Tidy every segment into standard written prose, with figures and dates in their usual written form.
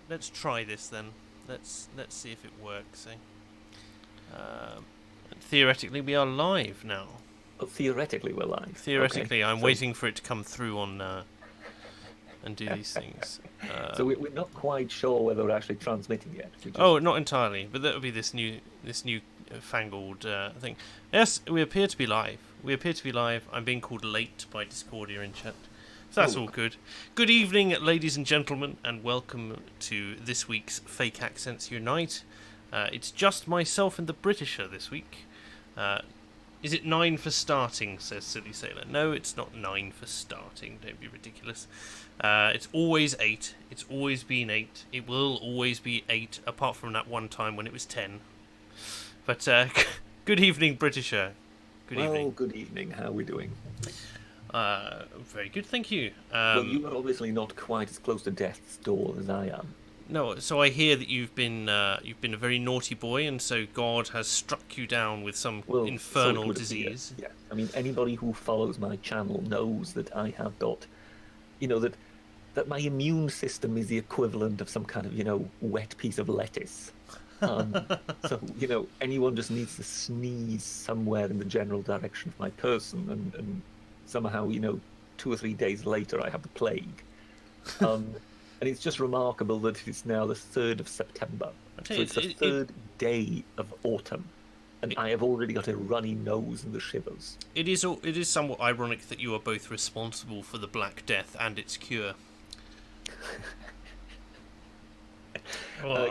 let's try this then. Let's see if it works. Theoretically, we are live now. Oh, theoretically, we're live. Okay. Theoretically, I'm So, waiting for it to come through on and do these things. so we're not quite sure whether we're actually transmitting yet. We Oh, just not entirely, but that would be this new fangled thing. Yes, we appear to be live. We appear to be live. I'm being called late by Discordia in chat. So that's all good. Good evening, ladies and gentlemen, and welcome to this week's Fake Accents Unite. It's just myself and the Britisher this week. Is it 9 for starting, says Silly Sailor. No, it's not 9 for starting. Don't be ridiculous. It's always 8. It's always been 8. It will always be 8, apart from that one time when it was 10. But good evening, Britisher. Good evening. Good evening. How are we doing? Very good, thank you. Well, you are obviously not quite as close to death's door as I am. No, so I hear that you've been a very naughty boy, and so God has struck you down with some infernal disease. Yeah. I mean, anybody who follows my channel knows that I have got, that my immune system is the equivalent of some kind of, wet piece of lettuce. So, anyone just needs to sneeze somewhere in the general direction of my person, and somehow, 2 or 3 days later, I have the plague. And it's just remarkable that it's now the 3rd of September. So it's the third day of autumn. And I have already got a runny nose and the shivers. It is somewhat ironic that you are both responsible for the Black Death and its cure.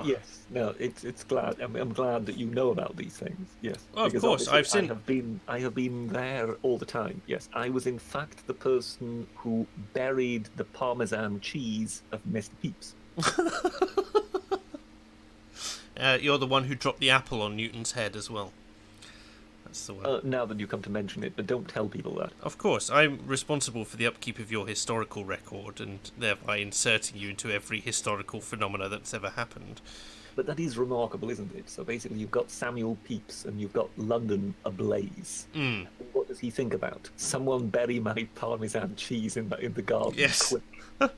Yes, no, it's glad. I'm glad that you know about these things. Yes, well, of course, I've seen. I have been there all the time. Yes, I was in fact the person who buried the Parmesan cheese of Mr. Peeps. You're the one who dropped the apple on Newton's head as well. That's the one. Now that you come to mention it, but don't tell people that. Of course, I'm responsible for the upkeep of your historical record, and thereby inserting you into every historical phenomena that's ever happened. But that is remarkable, isn't it? So basically, you've got Samuel Pepys and you've got London ablaze. Mm. What does he think about? Someone bury my Parmesan cheese in the garden. Yes. Quick.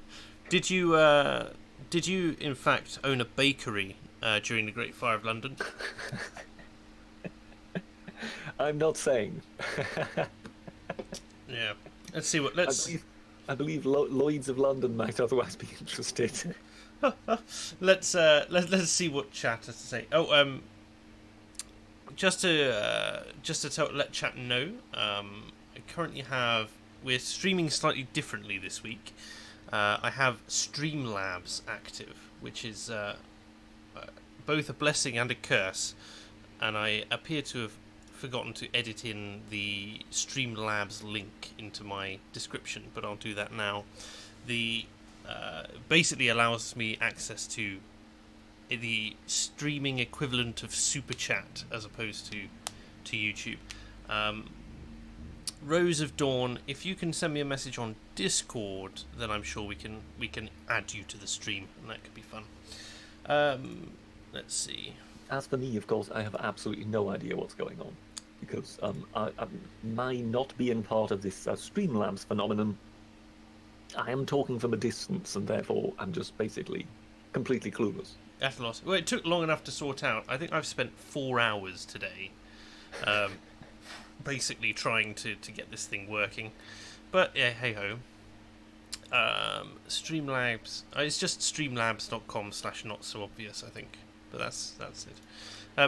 Did you in fact own a bakery during the Great Fire of London? I'm not saying. Yeah. Let's see what. I believe Lloyd's of London might otherwise be interested. Let's see what chat has to say. Oh, just to let chat know, I currently we're streaming slightly differently this week. I have Streamlabs active, which is both a blessing and a curse, and I appear to have forgotten to edit in the Streamlabs link into my description, but I'll do that now. The basically allows me access to the streaming equivalent of Super Chat as opposed to YouTube. Rose of Dawn, if you can send me a message on Discord, then I'm sure we can add you to the stream, and that could be fun. Let's see. As for me, of course, I have absolutely no idea what's going on, because my not being part of this Streamlabs phenomenon, I am talking from a distance, and therefore I'm just basically completely clueless. At a loss. Well, it took long enough to sort out. I think I've spent 4 hours today, basically trying to get this thing working. But yeah, hey ho. Streamlabs. It's just streamlabs.com/not-so-obvious, I think. But that's it.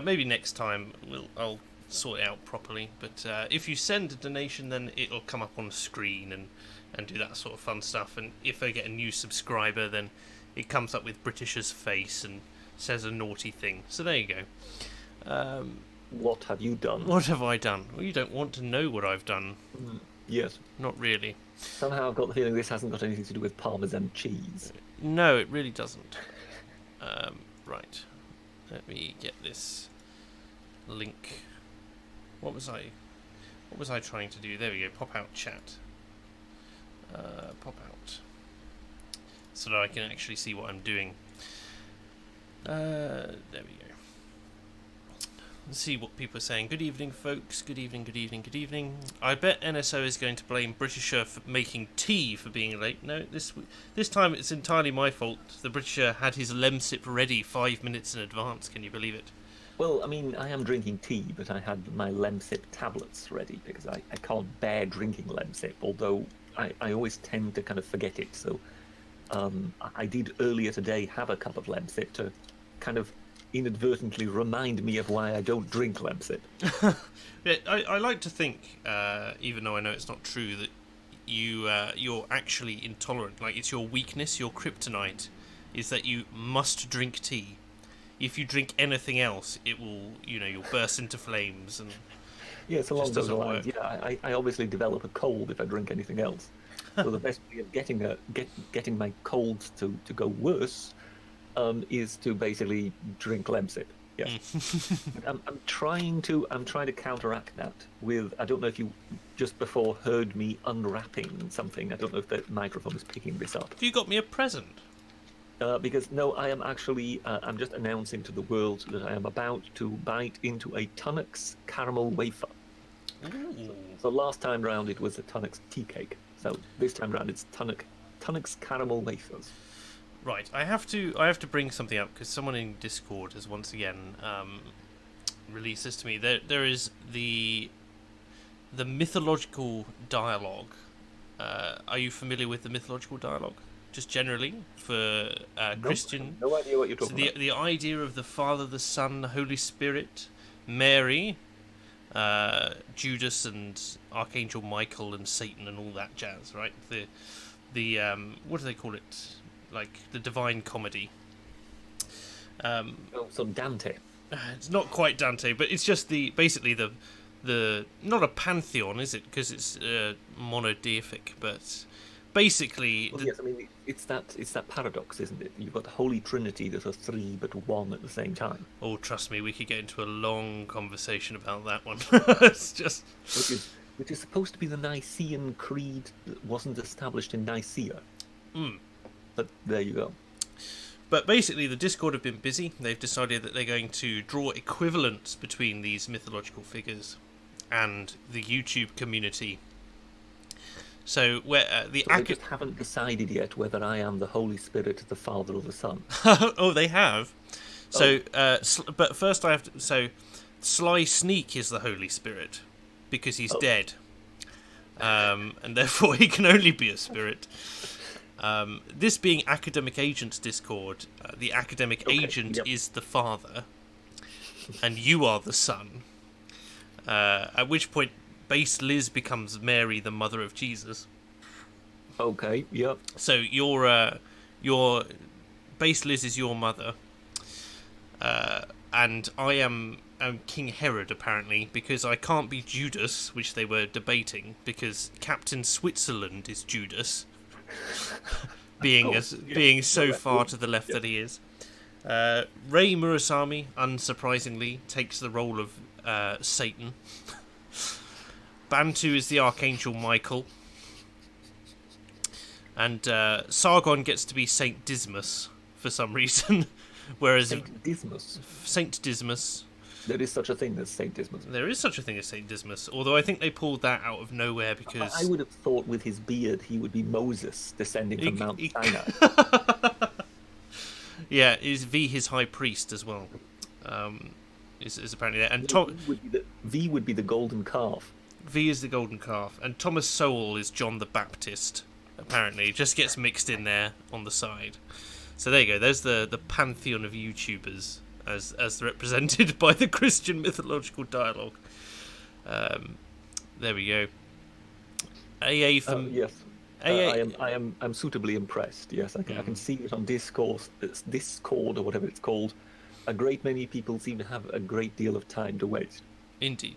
Maybe next time I'll sort it out properly. But if you send a donation, then it'll come up on the screen and do that sort of fun stuff. And if I get a new subscriber, then it comes up with Britisher's face and says a naughty thing. So there you go. What have you done? What have I done? Well, you don't want to know what I've done. Yes. Not really. Somehow I've got the feeling this hasn't got anything to do with Parmesan cheese. No, it really doesn't. Right. Let me get this link. What was I trying to do? There we go. Pop out chat. Pop out. So that I can actually see what I'm doing. There we go. Let's see what people are saying. Good evening, folks. Good evening, good evening, good evening. I bet NSO is going to blame Britisher for making tea for being late. No, this time it's entirely my fault. The Britisher had his lemsip ready 5 minutes in advance. Can you believe it? Well, I mean, I am drinking tea, but I had my Lemsip tablets ready because I can't bear drinking Lemsip, although I always tend to kind of forget it. So I did earlier today have a cup of Lemsip to kind of inadvertently remind me of why I don't drink Lemsip. Yeah, I like to think, even though I know it's not true, that you're actually intolerant. Like, it's your weakness, your kryptonite, is that you must drink tea. If you drink anything else, it will, you'll burst into flames, and yes, along those lines. Yeah, I obviously develop a cold if I drink anything else. So the best way of getting my colds to go worse is to basically drink Lemsip. Yes, I'm trying to counteract that with, I don't know if you just before heard me unwrapping something. I don't know if the microphone is picking this up. You got me a present. Because no, I am actually, I'm just announcing to the world that I am about to bite into a Tunnocks caramel wafer. So last time round it was a Tunnocks tea cake. So this time round it's Tunnocks caramel wafers. Right, I have to bring something up because someone in Discord has once again released this to me. There is the mythological dialogue. Are you familiar with the mythological dialogue? Just generally for Christian. No idea what you're talking about. The idea of the Father, the Son, the Holy Spirit, Mary, Judas, and Archangel Michael, and Satan, and all that jazz, right? The what do they call it? Like the Divine Comedy. So Dante. It's not quite Dante, but it's just basically the not a pantheon, is it? Because it's monodeific, but basically. Well, yes, I mean it's that paradox, isn't it? You've got the Holy Trinity that are three but one at the same time. Oh, trust me, we could get into a long conversation about that one. It's just which is supposed to be the Nicene Creed that wasn't established in Nicaea. But there you go. But basically, the Discord have been busy. They've decided that they're going to draw equivalents between these mythological figures and the YouTube community. So where they just haven't decided yet whether I am the Holy Spirit, the Father, or the Son. Oh, they have. So, but first I have to. So, Sly Sneak is the Holy Spirit because he's dead, and therefore he can only be a spirit. This being Academic Agent's Discord, the Academic Agent is the Father, and you are the Son. At which point, Base Liz becomes Mary, the mother of Jesus. Okay, yep. So your Base Liz is your mother, and I am King Herod apparently because I can't be Judas, which they were debating because Captain Switzerland is Judas. being so far to the left that he is. Rei Murasami, unsurprisingly, takes the role of Satan. Bantu is the Archangel Michael. And Sargon gets to be Saint Dismas for some reason. Whereas Saint Dismas? Saint Dismas. There is such a thing as Saint Dismas. There is such a thing as Saint Dismas, although I think they pulled that out of nowhere because... I would have thought with his beard he would be Moses descending from Mount Sinai. Yeah, is V his high priest as well. Is apparently there. And V would be the golden calf. V is the golden calf. And Thomas Sowell is John the Baptist, apparently. Just gets mixed in there on the side. So there you go, there's the pantheon of YouTubers as represented by the Christian mythological dialogue. There we go. AA from yes. AA. I'm suitably impressed. Yes, I can see it on Discord or whatever it's called. A great many people seem to have a great deal of time to waste. Indeed.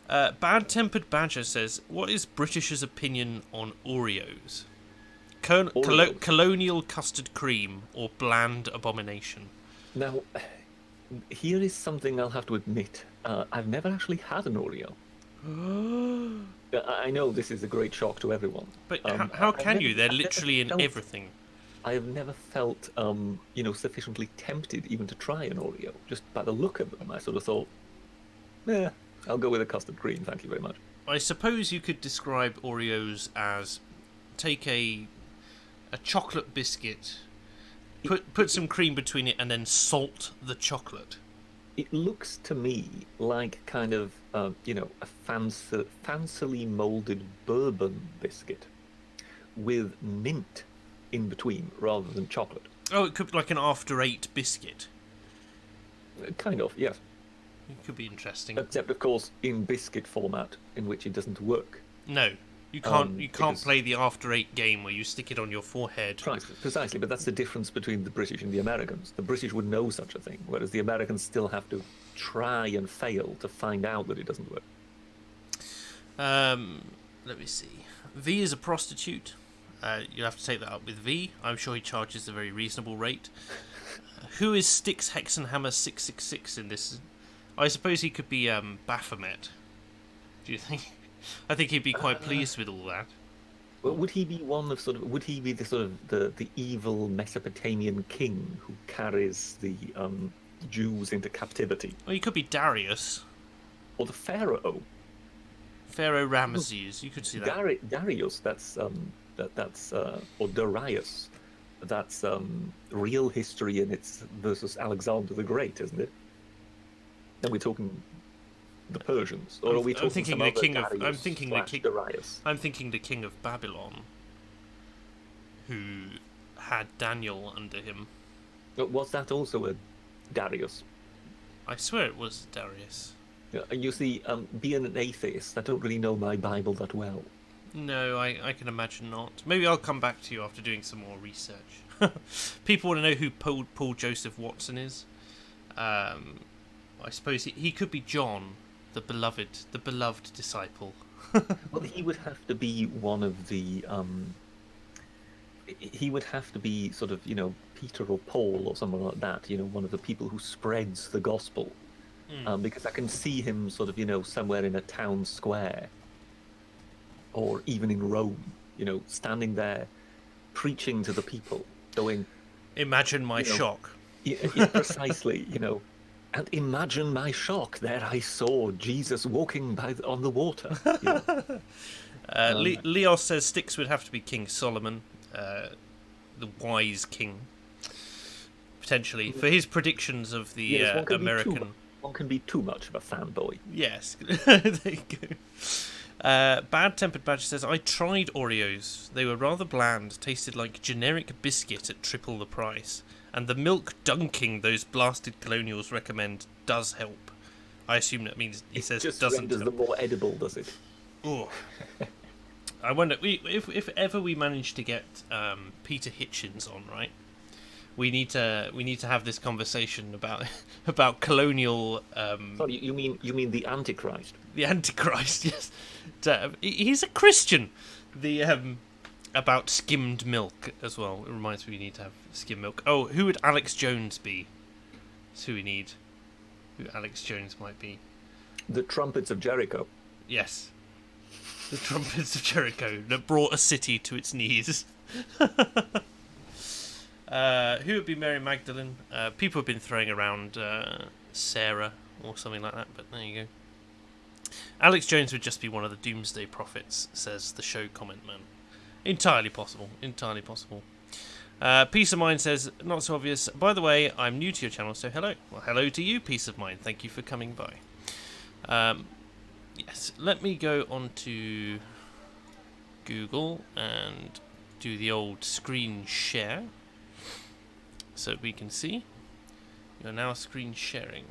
Bad-tempered Badger says, "What is British's opinion on Oreos? Colonial custard cream or bland abomination?" Now, here is something I'll have to admit. I've never actually had an Oreo. I know this is a great shock to everyone. But how can you? They're literally in everything. I have never felt, sufficiently tempted even to try an Oreo. Just by the look of them, I sort of thought, Yeah, I'll go with a custard cream. Thank you very much. I suppose you could describe Oreos as take a chocolate biscuit, put some cream between it, and then salt the chocolate. It looks to me like kind of, a fancily molded bourbon biscuit with mint in between rather than chocolate. Oh, it could be like an after eight biscuit. Kind of, yes. It could be interesting. Except, of course, in biscuit format, in which it doesn't work. No, you can't. You can't Because- play the after eight game where you stick it on your forehead. Precisely, but that's the difference between the British and the Americans. The British would know such a thing, whereas the Americans still have to try and fail to find out that it doesn't work. Let me see. V is a prostitute. You'll have to take that up with V. I'm sure he charges a very reasonable rate. Who is Styx Hexenhammer 666 in this? I suppose he could be Baphomet. Do you think? I think he'd be quite pleased with all that. Well, would he be would he be the sort of the evil Mesopotamian king who carries the Jews into captivity? Well, he could be Darius. Or the Pharaoh? Pharaoh Ramesses. You could see that. Darius, or Darius. That's real history and it's versus Alexander the Great, isn't it? Then we're talking the Persians, or are we talking I'm thinking some the other king of. Darius I'm thinking the slash king. Darius? I'm thinking the king of Babylon, who had Daniel under him. But was that also a Darius? I swear it was Darius. Yeah, and you see, being an atheist, I don't really know my Bible that well. No, I can imagine not. Maybe I'll come back to you after doing some more research. People want to know who Paul Joseph Watson is. I suppose he could be John, the beloved disciple. Well, he would have to be one of the. He would have to be sort of, Peter or Paul or someone like that. One of the people who spreads the gospel. Because I can see him sort of, somewhere in a town square, or even in Rome, standing there, preaching to the people, going. Imagine my shock. Yeah, precisely, And imagine my shock. There I saw Jesus walking on the water. Leos says Styx would have to be King Solomon, the wise king, potentially, for his predictions of the American. One can be too much of a fanboy. Yes, there you go. Bad Tempered Badger says, I tried Oreos. They were rather bland, tasted like generic biscuit at triple the price. And the milk dunking those blasted colonials recommend does help. I assume that means he says just doesn't renders help. them more edible, does it? Oh. I wonder if ever we manage to get Peter Hitchens on, right? We need to have this conversation about colonial. Sorry, you mean the Antichrist? The Antichrist, yes. He's a Christian. About skimmed milk as well. It reminds me we need to have skimmed milk. Oh, who would Alex Jones be? That's who we need. Who Alex Jones might be. The Trumpets of Jericho. Yes. The Trumpets of Jericho that brought a city to its knees. Who would be Mary Magdalene? People have been throwing around Sarah or something like that, but there you go. Alex Jones would just be one of the Doomsday Prophets, says the show comment man. Entirely possible. Entirely possible. Peace of Mind says, not so obvious. By the way, I'm new to your channel, so hello. Well, hello to you, Peace of Mind. Thank you for coming by. Yes, let me go on to Google and do the old screen share so we can see. You're now screen sharing.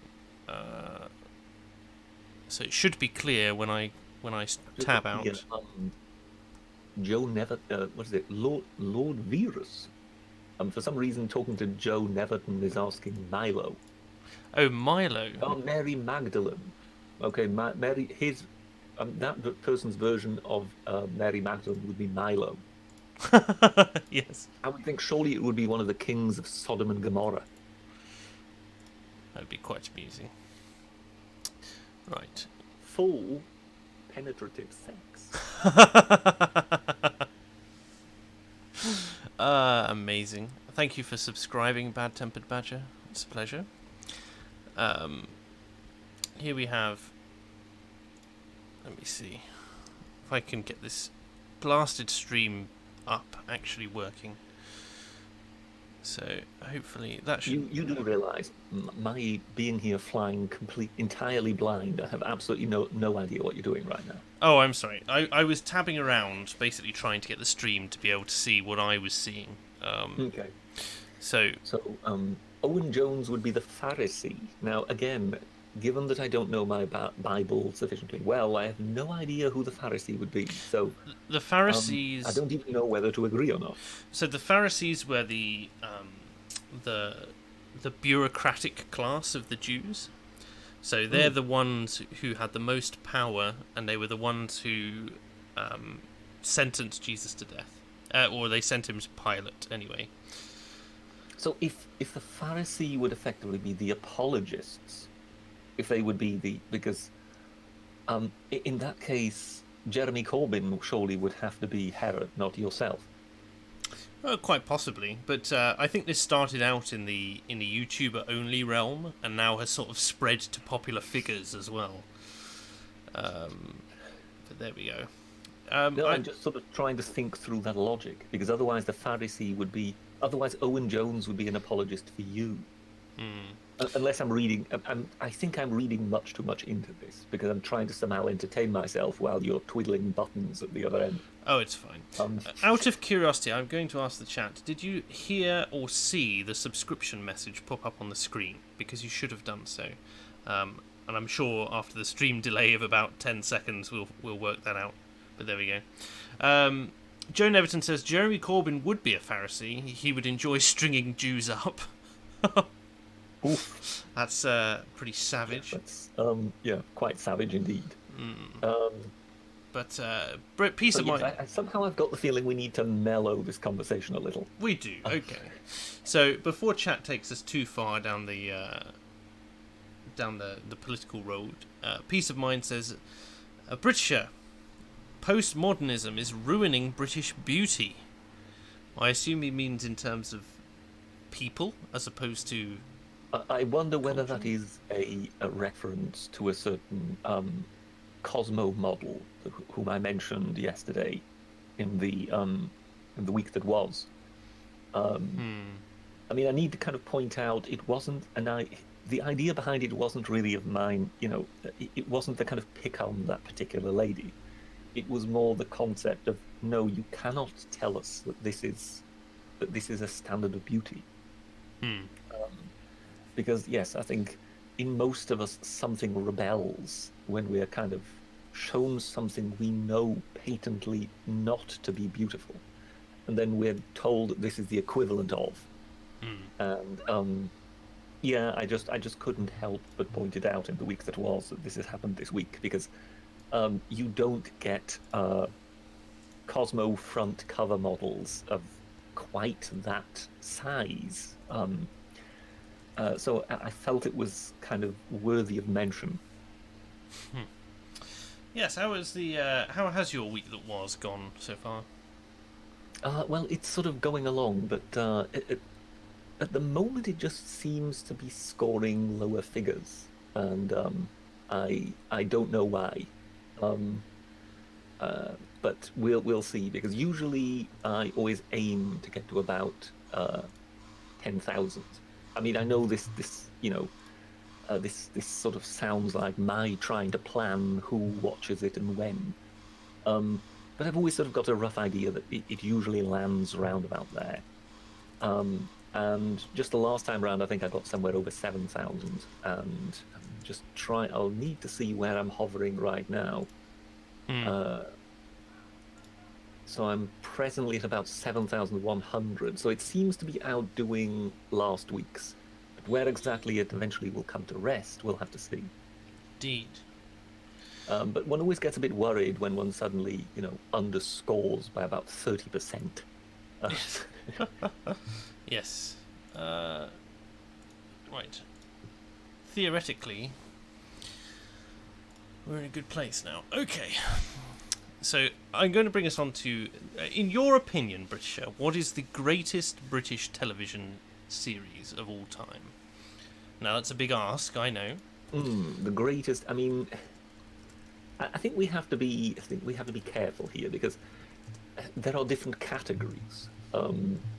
So it should be clear when I tab out. Yeah, Joe Neverton, what is it? Lord Virus. For some reason, talking to Joe Neverton is asking Milo. Oh, Milo. Oh, Mary Magdalene. Okay, Mary. That person's version of Mary Magdalene would be Milo. Yes. I would think surely it would be one of the kings of Sodom and Gomorrah. That would be quite amusing. Right. Full penetrative sex. Amazing. Thank you for subscribing, Bad Tempered Badger. It's a pleasure. Here we have Let me see if I can get this blasted stream up actually working. So hopefully that should. You do realise my being here flying entirely blind. I have absolutely no idea what you're doing right now. Oh, I'm sorry. I was tabbing around, basically trying to get the stream to be able to see what I was seeing. Okay. So Owen Jones would be the Pharisee. Now, again, given that I don't know my Bible sufficiently well, I have no idea who the Pharisee would be. So the Pharisees. I don't even know whether to agree or not. So the Pharisees were the bureaucratic class of the Jews. So they're the ones who had the most power, and they were the ones who sentenced Jesus to death, or they sent him to Pilate anyway. So if the Pharisee would effectively be the apologists, if they would be because in that case, Jeremy Corbyn surely would have to be Herod, not yourself. Oh, quite possibly, but I think this started out in the YouTuber only realm, and now has sort of spread to popular figures as well. But there we go. I'm just sort of trying to think through that logic, because otherwise the Pharisee would be, otherwise Owen Jones would be an apologist for you. Unless I'm reading, I think I'm reading much too much into this, because I'm trying to somehow entertain myself while you're twiddling buttons at the other end. Oh, it's fine. Out of curiosity, I'm going to ask the chat, did you hear or see the subscription message pop up on the screen? Because you should have done so. And I'm sure after the stream delay of about 10 seconds, we'll work that out. But there we go. Joe Neverton says, Jeremy Corbyn would be a Pharisee. He would enjoy stringing Jews up. Oof. That's pretty savage. Yeah, quite savage indeed. But peace of mind. Somehow I've got the feeling we need to mellow this conversation a little. We do. Okay. So before chat takes us too far down the political road, peace of mind says, Britisher, postmodernism is ruining British beauty. I assume he means in terms of people as opposed to. I wonder whether that is a reference to a certain Cosmo model whom I mentioned yesterday in the week that was. I mean, I need to kind of point out it wasn't, the idea behind it wasn't really of mine. It wasn't the kind of pick on that particular lady. It was more the concept of no, you cannot tell us that this is a standard of beauty. Because, yes, I think in most of us something rebels when we're kind of shown something we know patently not to be beautiful. And then we're told that this is the equivalent of. And, yeah, I just couldn't help but point it out in the week that was that this has happened this week, because you don't get Cosmo front cover models of quite that size. So I felt it was kind of worthy of mention. Yes, how has your week that was gone so far? Well, it's sort of going along, but at the moment it just seems to be scoring lower figures, and I don't know why. But we'll see, because usually I always aim to get to about 10,000. I mean, I know this sort of sounds like my trying to plan who watches it and when, but I've always sort of got a rough idea that it usually lands around about there. And just the last time round, I think I got somewhere over 7,000, and I'll need to see where I'm hovering right now. So I'm presently at about 7,100, so it seems to be outdoing last week's. But where exactly it eventually will come to rest, we'll have to see. Indeed. But one always gets a bit worried when one suddenly, underscores by about 30%. Yes. Right. Theoretically, we're in a good place now. Okay. So I'm going to bring us on to, in your opinion, Britisher, what is the greatest British television series of all time? Now, that's a big ask, I know. The greatest, I mean, I think we have to be. I think we have to be careful here because there are different categories.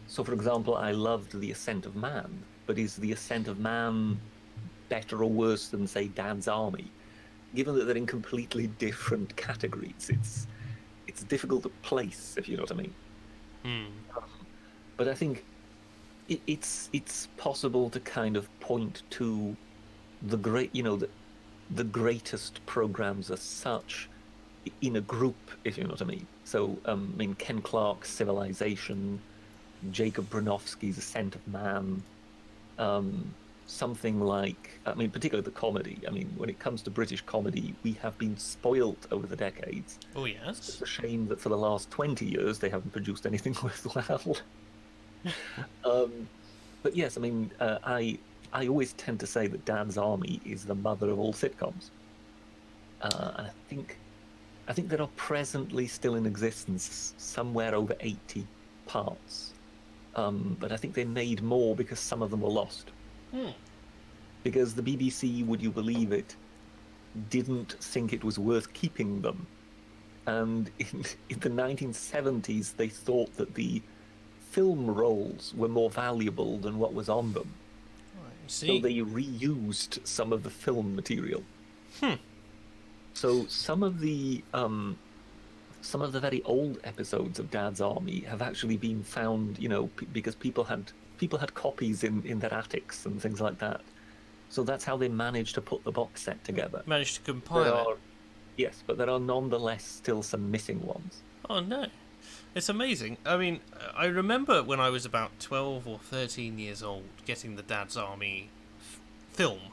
So, for example, I loved The Ascent of Man, but is The Ascent of Man better or worse than, say, Dad's Army? Given that they're in completely different categories, it's difficult to place, if you know what I mean. But I think it's possible to kind of point to the great, the greatest programs as such in a group, if you know what I mean. So, I mean, Ken Clark's Civilization, Jacob Bronowski's Ascent of Man, something like, I mean, particularly the comedy. I mean, when it comes to British comedy, we have been spoilt over the decades. Oh, yes. It's a shame that for the last 20 years they haven't produced anything worthwhile. But yes, I mean, I always tend to say that Dad's Army is the mother of all sitcoms. And I think there are presently still in existence somewhere over 80 parts. But I think they made more because some of them were lost. Because the BBC, would you believe it, didn't think it was worth keeping them. And in the 1970s, they thought that the film rolls were more valuable than what was on them. So they reused some of the film material. So some of the very old episodes of Dad's Army have actually been found, because people had copies in their attics and things like that. So that's how they managed to put the box set together. Managed to compile it. Yes, but there are nonetheless still some missing ones. Oh, no. It's amazing. I mean, I remember when I was about 12 or 13 years old getting the Dad's Army film.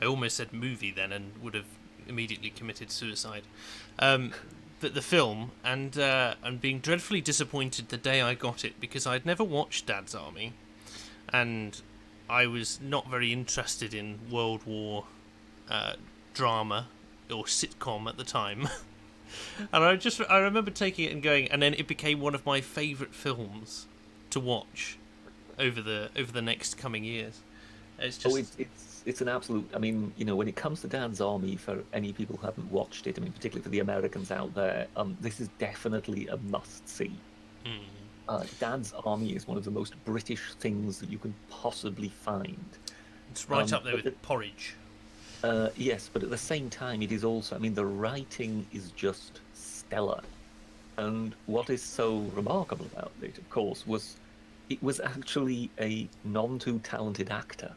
I almost said movie then and would have immediately committed suicide. But the film, and being dreadfully disappointed the day I got it because I'd never watched Dad's Army, and I was not very interested in World War drama or sitcom at the time. And I remember taking it and going, and then it became one of my favourite films to watch over the next coming years. It's just... it's an absolute. I mean, when it comes to Dad's Army, for any people who haven't watched it, I mean, particularly for the Americans out there, this is definitely a must-see. Dad's Army is one of the most British things that you can possibly find. It's right up there with porridge. Yes, but at the same time, it is also, I mean, the writing is just stellar. And what is so remarkable about it, of course, was it was actually a non-too-talented actor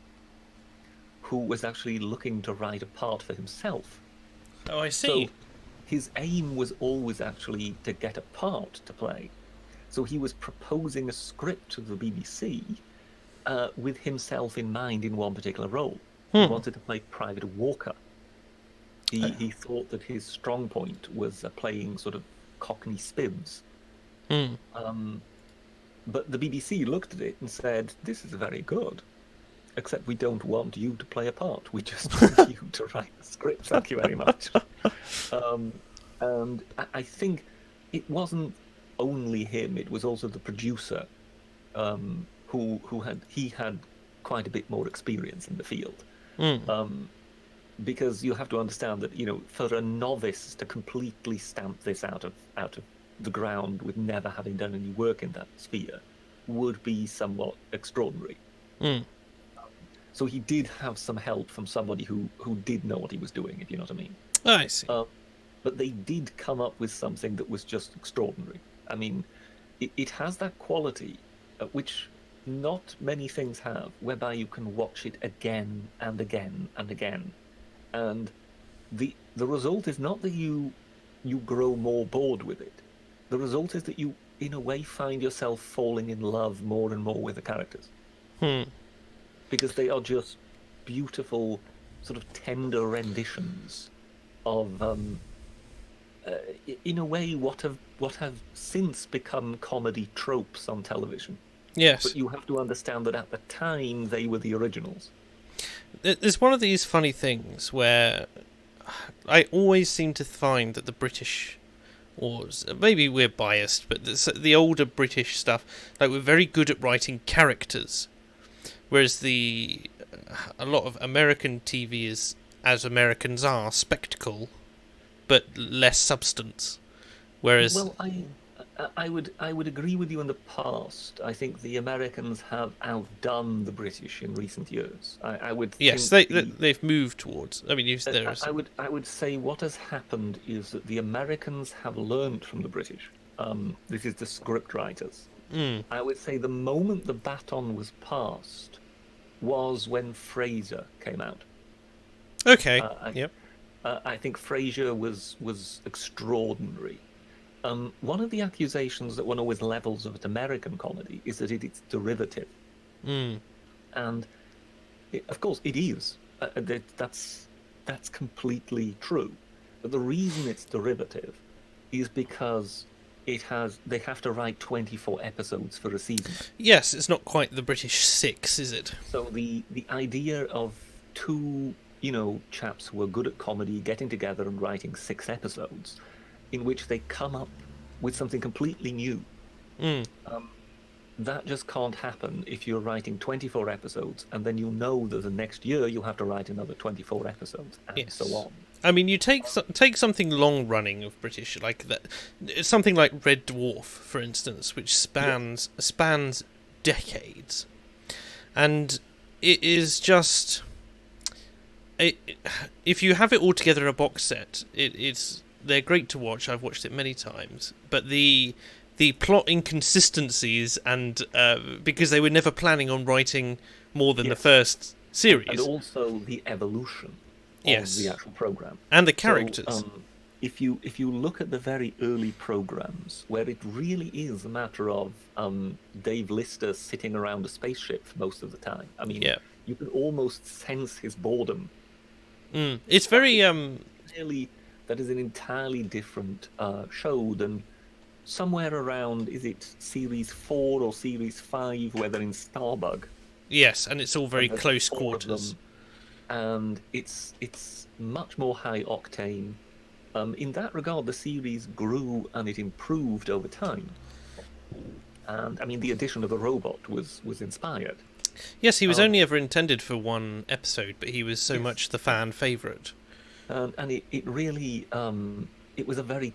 who was actually looking to write a part for himself. Oh, I see. So his aim was always actually to get a part to play. So he was proposing a script to the BBC with himself in mind in one particular role. He wanted to play Private Walker. He thought that his strong point was playing sort of Cockney spibs. But the BBC looked at it and said, "This is very good, except we don't want you to play a part. We just want you to write the script. Thank you very much." And I think it wasn't only him; it was also the producer, who had quite a bit more experience in the field. Because you have to understand that, for a novice to completely stamp this out of the ground with never having done any work in that sphere would be somewhat extraordinary. So he did have some help from somebody who did know what he was doing, if you know what I mean. Oh, I see. But they did come up with something that was just extraordinary. I mean, it has that quality, which not many things have, whereby you can watch it again and again and again. And the result is not that you grow more bored with it. The result is that you, in a way, find yourself falling in love more and more with the characters. Because they are just beautiful, sort of tender renditions of, in a way, what have since become comedy tropes on television. Yes. But you have to understand that at the time they were the originals. There's one of these funny things where I always seem to find that the British, or maybe we're biased, but the older British stuff, like, we're very good at writing characters, whereas a lot of American TV is, as Americans are, spectacle, but less substance. Whereas, Well, I would agree with you in the past. I think the Americans have outdone the British in recent years. I would yes, think they've moved towards. I mean, there's I would say what has happened is that the Americans have learned from the British. This is the script writers. I would say the moment the baton was passed was when Frasier came out. okay. Uh, Yep. I think Frasier was extraordinary. One of the accusations that one always levels of American comedy is that it's derivative, and of course it is. That's completely true. But the reason it's derivative is because they have to write 24 episodes for a season. Yes, it's not quite the British 6, is it? So the idea of two, chaps who are good at comedy getting together and writing 6 episodes in which they come up with something completely new, that just can't happen if you're writing 24 episodes and then you know that the next year you'll have to write another 24 episodes and so on. I mean, you take something long running of British, like that, something like Red Dwarf, for instance, which spans decades, and it is just, if you have it all together in a box set, they're great to watch. I've watched it many times, but the plot inconsistencies and because they were never planning on writing more than the first series, and also the evolution of the actual program and the characters. So, if you look at the very early programs where it really is a matter of Dave Lister sitting around a spaceship for most of the time, I mean, you can almost sense his boredom. It's very Really, that is an entirely different show than somewhere around, is it series 4 or series 5, where they're in Starbug? Yes, and it's all very close quarters. And it's much more high octane. In that regard, the series grew and it improved over time. And I mean, the addition of a robot was inspired. Yes, he was only ever intended for one episode, but he was so much the fan favourite. And it really it was a very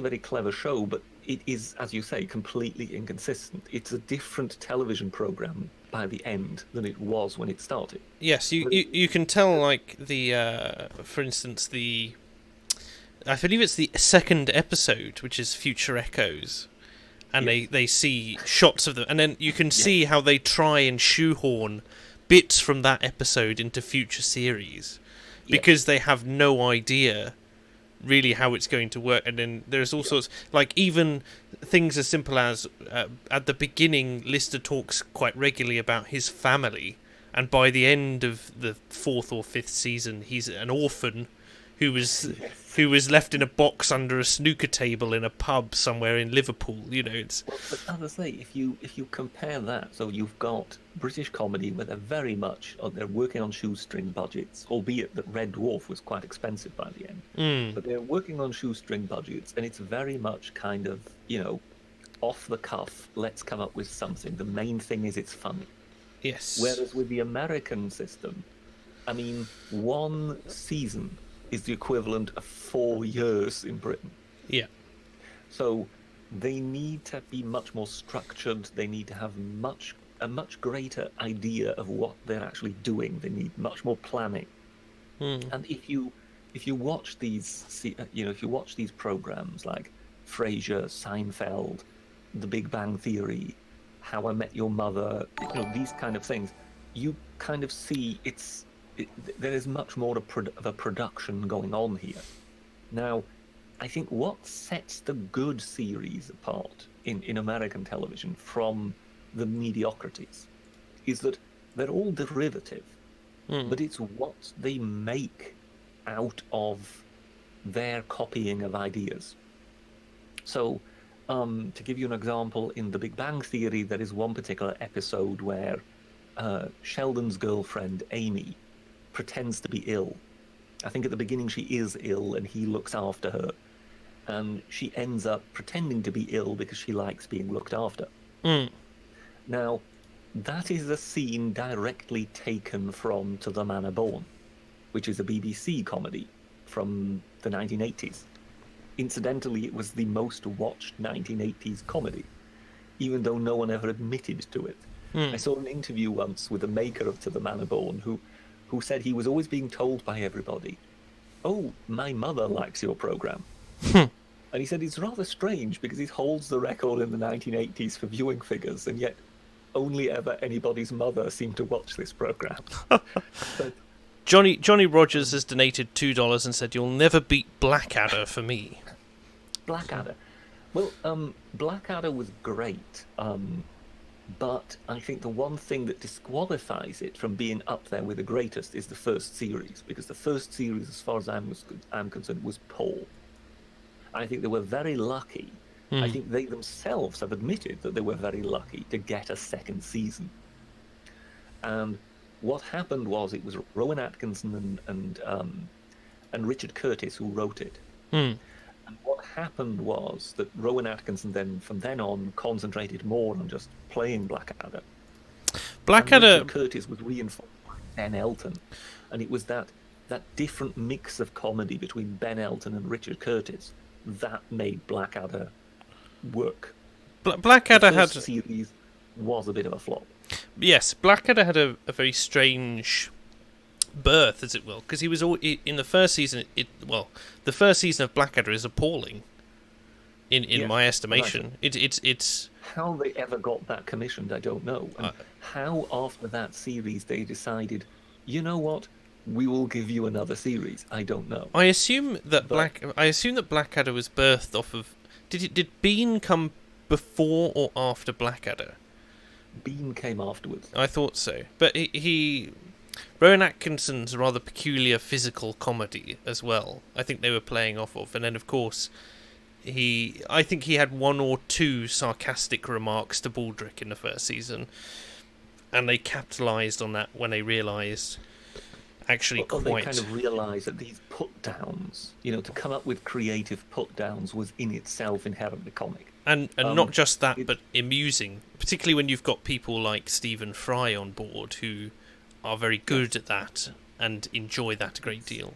very clever show, but it is, as you say, completely inconsistent. It's a different television program by the end than it was when it started. Yes, you can tell, like, for instance, I believe it's the second episode, which is Future Echoes, and they see shots of them, and then you can see how they try and shoehorn bits from that episode into future series, because they have no idea really how it's going to work. And then there's all sorts, like even things as simple as at the beginning Lister talks quite regularly about his family, and by the end of the 4th or 5th season he's an orphan who was left in a box under a snooker table in a pub somewhere in Liverpool. It's. Well, but as I say, if you compare that, so you've got British comedy where they're very much they're working on shoestring budgets, albeit that Red Dwarf was quite expensive by the end. But they're working on shoestring budgets, and it's very much kind of off the cuff. Let's come up with something. The main thing is it's funny. Yes. Whereas with the American system, I mean, one season is the equivalent of 4 years in Britain. Yeah. So they need to be much more structured. They need to have a much greater idea of what they're actually doing. They need much more planning. And if you watch these programs like Frasier, Seinfeld, The Big Bang Theory, How I Met Your Mother, these kind of things, you kind of see there is much more of a production going on here. Now, I think what sets the good series apart in American television from the mediocrities is that they're all derivative, but it's what they make out of their copying of ideas. So, to give you an example, in The Big Bang Theory, there is one particular episode where Sheldon's girlfriend, Amy, pretends to be ill. I think at the beginning she is ill and he looks after her. And she ends up pretending to be ill because she likes being looked after. Now, that is a scene directly taken from To the Manor Born, which is a BBC comedy from the 1980s. Incidentally, it was the most watched 1980s comedy, even though no one ever admitted to it. I saw an interview once with the maker of To the Manor Born, who said he was always being told by everybody, "Oh, my mother likes your program." And he said it's rather strange because he holds the record in the 1980s for viewing figures, and yet only ever anybody's mother seemed to watch this program. But Johnny Rogers has donated $2 and said, "You'll never beat Blackadder for me." Blackadder. Well, Blackadder was great, but I think the one thing that disqualifies it from being up there with the greatest is the first series, because the first series, as far as I'm concerned, was poor. I think they were very lucky. I think they themselves have admitted that they were very lucky to get a second season. And what happened was it was Rowan Atkinson and Richard Curtis who wrote it. And what happened was that Rowan Atkinson then, from then on, concentrated more on just playing Blackadder. Blackadder. And Richard Curtis was reinforced by Ben Elton, and it was that different mix of comedy between Ben Elton and Richard Curtis that made Blackadder work. Blackadder the had first series was a bit of a flop. Yes, Blackadder had a very strange birth, as it will, because he was all in the first season. The first season of Blackadder is appalling, in my estimation. It's how they ever got that commissioned, I don't know. And how after that series they decided, you know what, we will give you another series. I don't know. I assume that Blackadder was birthed off of. Did Bean come before or after Blackadder? Bean came afterwards. I thought so, but Rowan Atkinson's rather peculiar physical comedy as well, I think they were playing off of. And then, of course, I think he had one or two sarcastic remarks to Baldrick in the first season, and they capitalised on that when they realised They kind of realised that these put-downs, to come up with creative put-downs was in itself inherently comic. And not just that, but amusing, particularly when you've got people like Stephen Fry on board who are very good at that and enjoy that a great deal.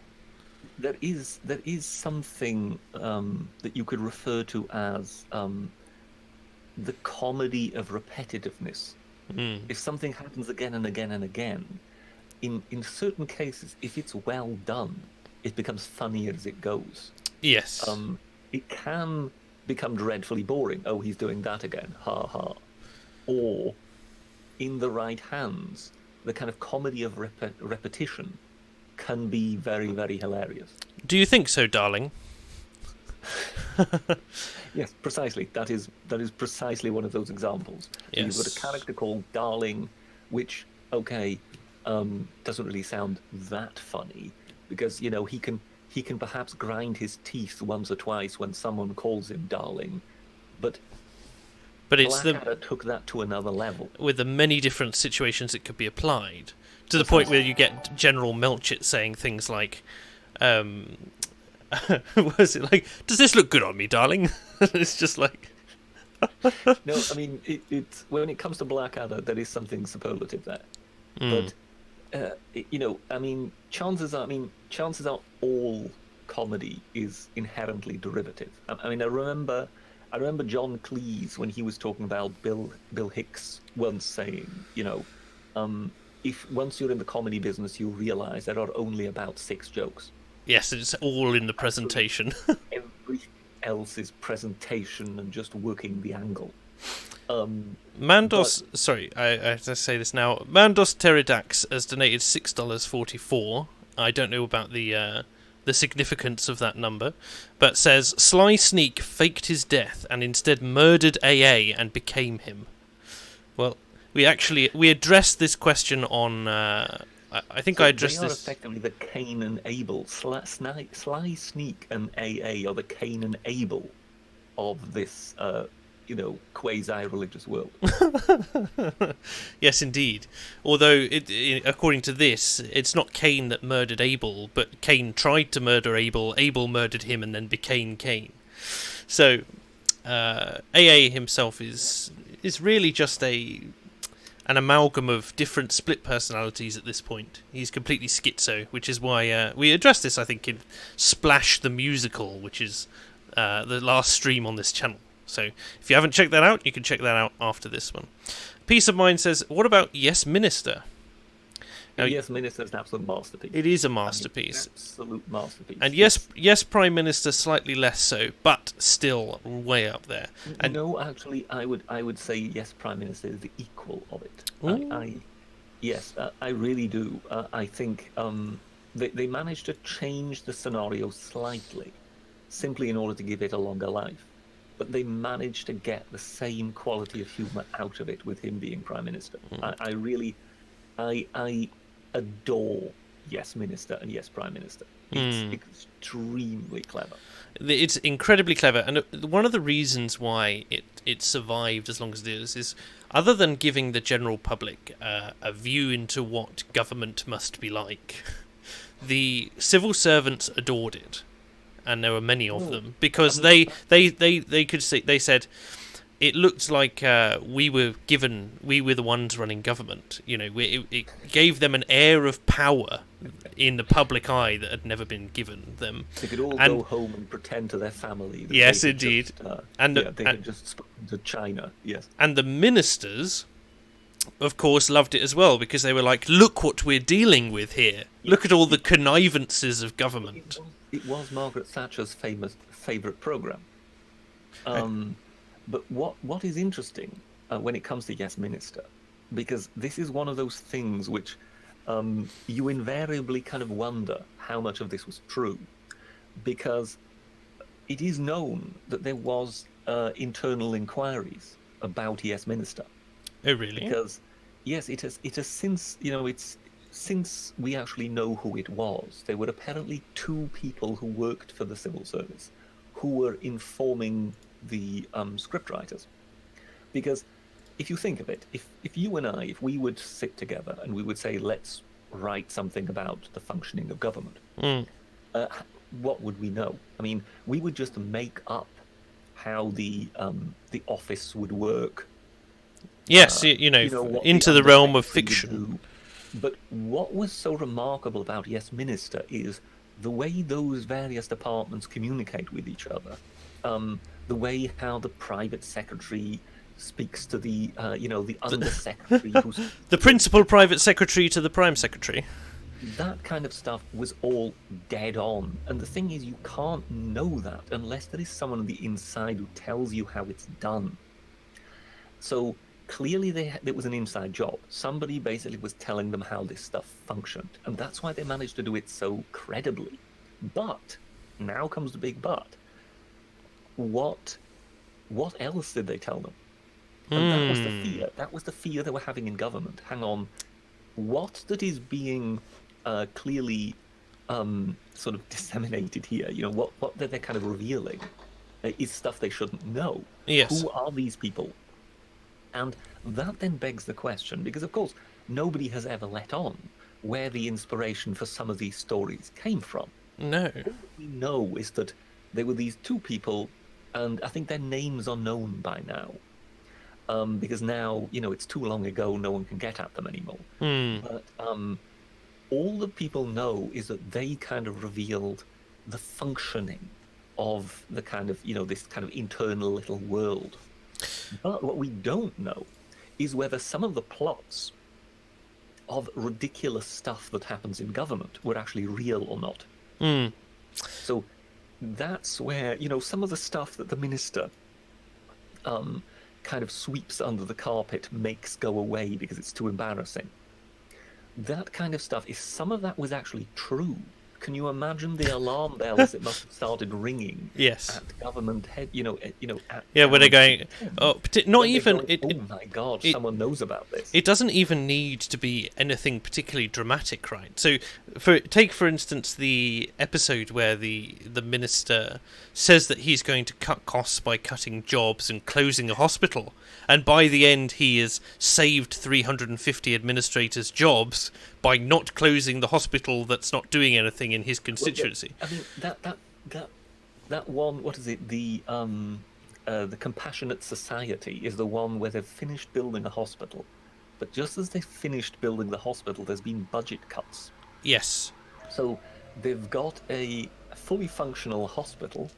There is something that you could refer to as the comedy of repetitiveness. If something happens again and again and again, in certain cases, if it's well done, it becomes funnier as it goes. Yes. It can become dreadfully boring. Oh, he's doing that again. Ha ha. Or, in the right hands, the kind of comedy of repetition can be very, very hilarious. Do you think so, darling? Yes, precisely. That is precisely one of those examples. Yes. You've got a character called Darling, which, doesn't really sound that funny, because he can perhaps grind his teeth once or twice when someone calls him darling, but it's Blackadder took that to another level with the many different situations it could be applied, to the point where you get General Melchett saying things like, was it like, "Does this look good on me, darling?" It's just like. No, I mean, it's when it comes to Blackadder, there is something superlative there. But chances are all comedy is inherently derivative. I remember John Cleese when he was talking about Bill Hicks once saying, if once you're in the comedy business, you realise there are only about 6 jokes. Yes, it's all in the presentation. Everything else is presentation and just working the angle. Mandos, sorry, I have to say this now. Mandos Pterodax has donated $6.44. I don't know about the significance of that number, but says Sly Sneak faked his death and instead murdered AA and became him. Well, we addressed this question on. I think I addressed this. They are effectively the Cain and Abel. Sly Sneak and AA are the Cain and Abel of this. Quasi-religious world. Yes, indeed. Although, according to this, it's not Cain that murdered Abel, but Cain tried to murder Abel, Abel murdered him, and then became Cain. So, AA himself is really just a an amalgam of different split personalities at this point. He's completely schizo, which is why we addressed this, I think, in Splash the Musical, which is the last stream on this channel. So if you haven't checked that out, you can check that out after this one. Peace of Mind says, what about Yes Minister? Now, Yes Minister is an absolute masterpiece. It is a masterpiece. Absolute masterpiece. And yes, Prime Minister slightly less so, but still way up there. And no, actually, I would say Yes Prime Minister is the equal of it. I really do. I think they managed to change the scenario slightly, simply in order to give it a longer life. But they managed to get the same quality of humour out of it with him being Prime Minister. I adore Yes Minister and Yes Prime Minister. It's extremely clever. It's incredibly clever, and one of the reasons why it survived as long as it is other than giving the general public a view into what government must be like, the civil servants adored it, and there were many of them because they could see, they said it looked like we were the ones running government. You know, it gave them an air of power in the public eye that had never been given them. They could all go home and pretend to their family. That yes, indeed. They could just speak to China. Yes. And the ministers, of course, loved it as well because they were like, "Look what we're dealing with here. Look at all the connivances of government." It was Margaret Thatcher's favourite programme. But what is interesting when it comes to Yes Minister, because this is one of those things which you invariably kind of wonder how much of this was true, because it is known that there was internal inquiries about Yes Minister. Oh, really? Because yes, it has since since we actually know who it was. There were apparently 2 people who worked for the civil service who were informing the scriptwriters, because if you think of it, if you and I, if we would sit together and we would say, let's write something about the functioning of government, what would we know? I mean, we would just make up how the office would work. Yes, into the realm of fiction. But what was so remarkable about Yes Minister is the way those various departments communicate with each other. The way how the private secretary speaks to the the undersecretary, who's the principal private secretary to the prime secretary. That kind of stuff was all dead on. And the thing is, you can't know that unless there is someone on the inside who tells you how it's done. So clearly it was an inside job. Somebody basically was telling them how this stuff functioned, and that's why they managed to do it so credibly. But now comes the big but. What else did they tell them? And that was the fear. That was the fear they were having in government. Hang on, what that is being clearly sort of disseminated here? What they're kind of revealing is stuff they shouldn't know. Yes. Who are these people? And that then begs the question, because of course nobody has ever let on where the inspiration for some of these stories came from. No. All we know is that there were these 2 people, and I think their names are known by now. Because now, it's too long ago, no one can get at them anymore. But all that people know is that they kind of revealed the functioning of the kind of, this kind of internal little world. But what we don't know is whether some of the plots of ridiculous stuff that happens in government were actually real or not. So that's where, some of the stuff that the minister kind of sweeps under the carpet, makes go away because it's too embarrassing. That kind of stuff, some of that was actually true. Can you imagine the alarm bells that must have started ringing? Yes. At government head, where they're going. Oh my God! Someone knows about this. It doesn't even need to be anything particularly dramatic, right? So, take for instance the episode where the minister says that he's going to cut costs by cutting jobs and closing a hospital, and by the end he has saved 350 administrators' jobs by not closing the hospital that's not doing anything in his constituency. Well, yeah, I mean, that one, what is it? The Compassionate Society is the one where they've finished building a hospital, But just as they finished building the hospital, there's been budget cuts. Yes. So they've got a fully functional hospital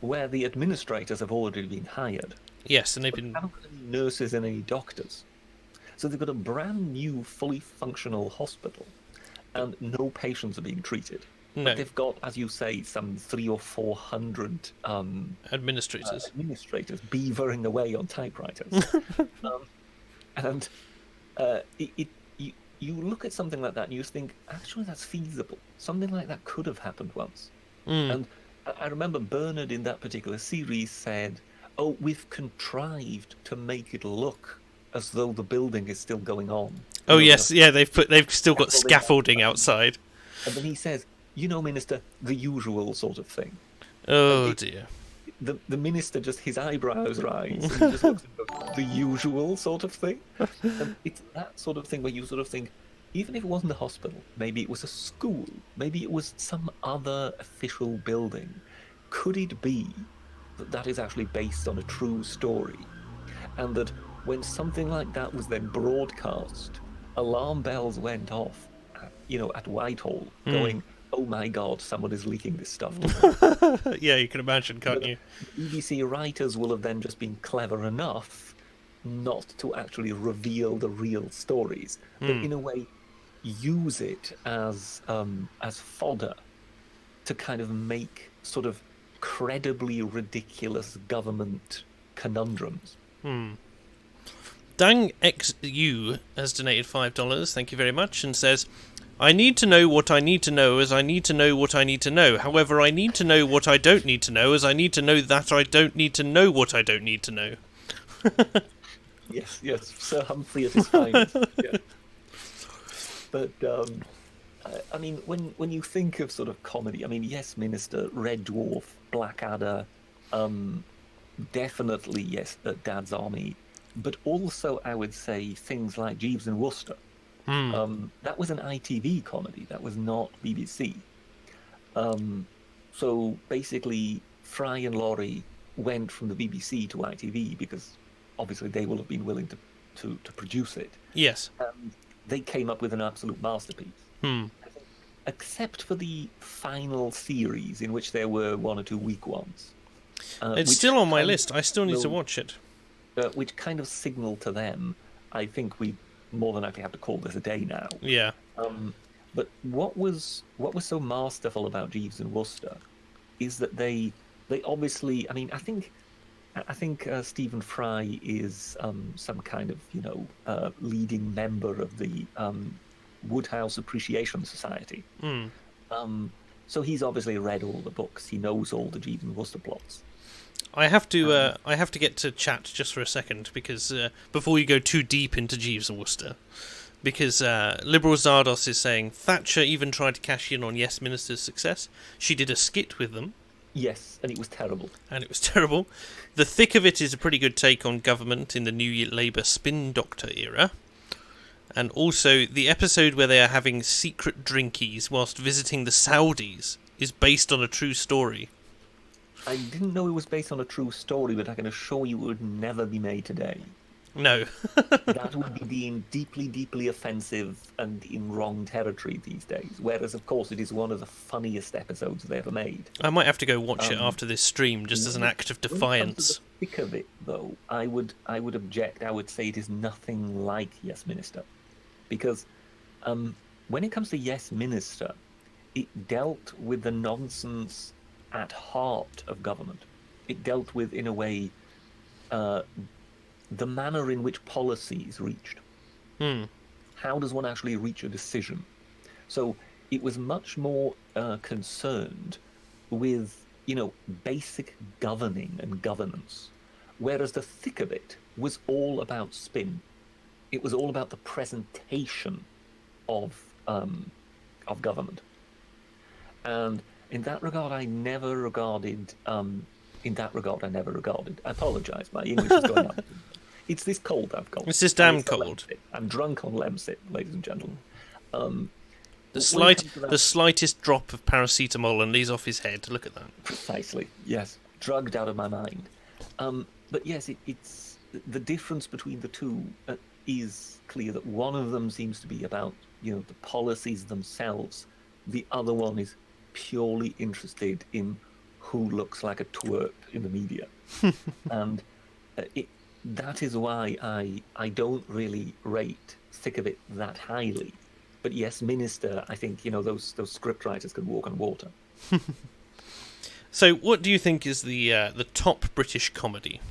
where the administrators have already been hired. Yes, and they've But been... they haven't got any nurses and any doctors. So they've got a brand new, fully functional hospital, and no patients are being treated. No. But they've got, as you say, some 300 or 400 administrators beavering away on typewriters. And you look at something like that and you think, actually, that's feasible. Something like that could have happened once. And I remember Bernard in that particular series said, "Oh, we've contrived to make it look as though the building is still going on." Oh, yes, yeah, they've still got scaffolding outside. And then he says, "You know, Minister, the usual sort of thing." Oh, dear. The minister just, his eyebrows rise, and he just looks at the usual sort of thing. And it's that sort of thing where you sort of think, even if it wasn't a hospital, maybe it was a school, maybe it was some other official building, could it be that that is actually based on a true story? And that when something like that was then broadcast, alarm bells went off, at Whitehall, going, "Oh my God, someone is leaking this stuff to me." Yeah, you can imagine, can't you? BBC writers will have then just been clever enough not to actually reveal the real stories, but in a way use it as fodder to kind of make sort of credibly ridiculous government conundrums. Dang XU has donated $5, thank you very much, and says, "I need to know what I need to know as I need to know what I need to know. However, I need to know what I don't need to know as I need to know that I don't need to know what I don't need to know." Yes, Sir Humphrey at his finest. Yeah. But, I mean, when you think of sort of comedy, I mean, yes, Minister, Red Dwarf, Blackadder, definitely, yes, Dad's Army, but also, I would say, things like Jeeves and Wooster. That was an ITV comedy. That was not BBC. So basically, Fry and Laurie went from the BBC to ITV because obviously they will have been willing to produce it. Yes. They came up with an absolute masterpiece. Except for the final series, in which there were one or two weak ones. It's still on my list. I still need to watch it. Which kind of signaled to them, I think we more than likely have to call this a day now. Yeah. But what was so masterful about Jeeves and Wooster is that they obviously, I mean, I think Stephen Fry is some kind of leading member of the Woodhouse Appreciation Society. So he's obviously read all the books. He knows all the Jeeves and Wooster plots. I have to get to chat just for a second because before you go too deep into Jeeves and Wooster, because Liberal Zardos is saying Thatcher even tried to cash in on Yes Minister's success. She did a skit with them. Yes, and it was terrible. The thick of it is a pretty good take on government in the New Labour spin doctor era. And also, the episode where they are having secret drinkies whilst visiting the Saudis is based on a true story. I didn't know it was based on a true story, but I can assure you it would never be made today. No. That would be deemed deeply, deeply offensive and in wrong territory these days. Whereas, of course, it is one of the funniest episodes they ever made. I might have to go watch it after this stream, just as an act of defiance. When it comes to the thick of it, though, I would object. I would say it is nothing like Yes Minister. Because when it comes to Yes Minister, it dealt with the nonsense at heart of government. It dealt with, in a way, the manner in which policy is reached. How does one actually reach a decision? So it was much more concerned with, basic governing and governance, whereas the thick of it was all about spin. It was all about the presentation of government. And in that regard, I never regarded. I apologise, my English is going up. It's this cold I've got. It's this damn cold. I'm drunk on Lemsip, ladies and gentlemen. The slightest drop of paracetamol and he's off his head. Look at that. Precisely, yes. Drugged out of my mind. But yes, it's the difference between the two. is clear that one of them seems to be about, the policies themselves. The other one is purely interested in who looks like a twerp in the media. And that is why I don't really rate Thick of It that highly. But yes, Minister, I think, those script writers can walk on water. So what do you think is the top British comedy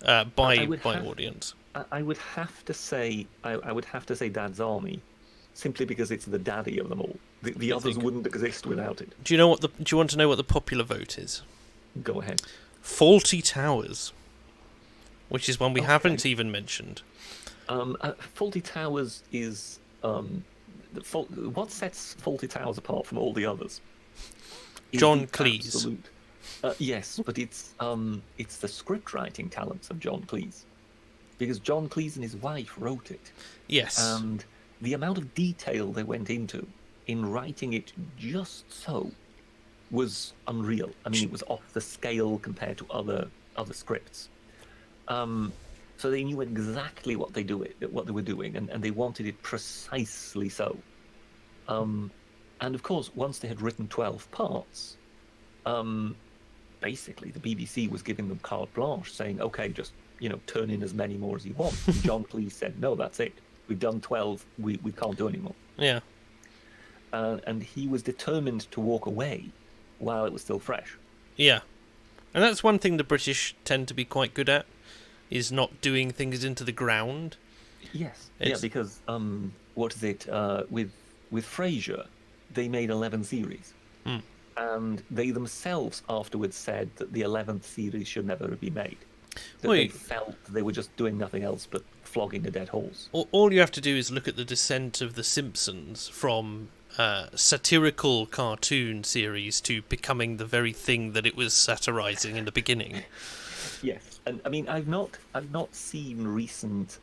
by audience? I would have to say Dad's Army, simply because it's the daddy of them all. The others wouldn't exist without it. Do you want to know what the popular vote is? Go ahead. Fawlty Towers, which is one we haven't even mentioned. Fawlty Towers is what sets Fawlty Towers apart from all the others? John Cleese. Yes, but it's the script writing talents of John Cleese, because John Cleese and his wife wrote it. Yes. And the amount of detail they went into in writing it just so was unreal. I mean, it was off the scale compared to other scripts. So they knew exactly what they were doing, and they wanted it precisely so. And of course, once they had written 12 parts, basically the BBC was giving them carte blanche, saying, "Okay, just turn in as many more as you want." And John Cleese said, "No, that's it. We've done 12. We can't do any more." Yeah. And he was determined to walk away while it was still fresh. Yeah, and that's one thing the British tend to be quite good at, is not doing things into the ground. Yes. Yeah, because what is it? With Frasier, they made 11 series. And they themselves afterwards said that the 11th series should never be made. They felt they were just doing nothing else but flogging a dead horse. All you have to do is look at the descent of The Simpsons from satirical cartoon series to becoming the very thing that it was satirizing in the beginning. Yes, and I mean, I've not seen recent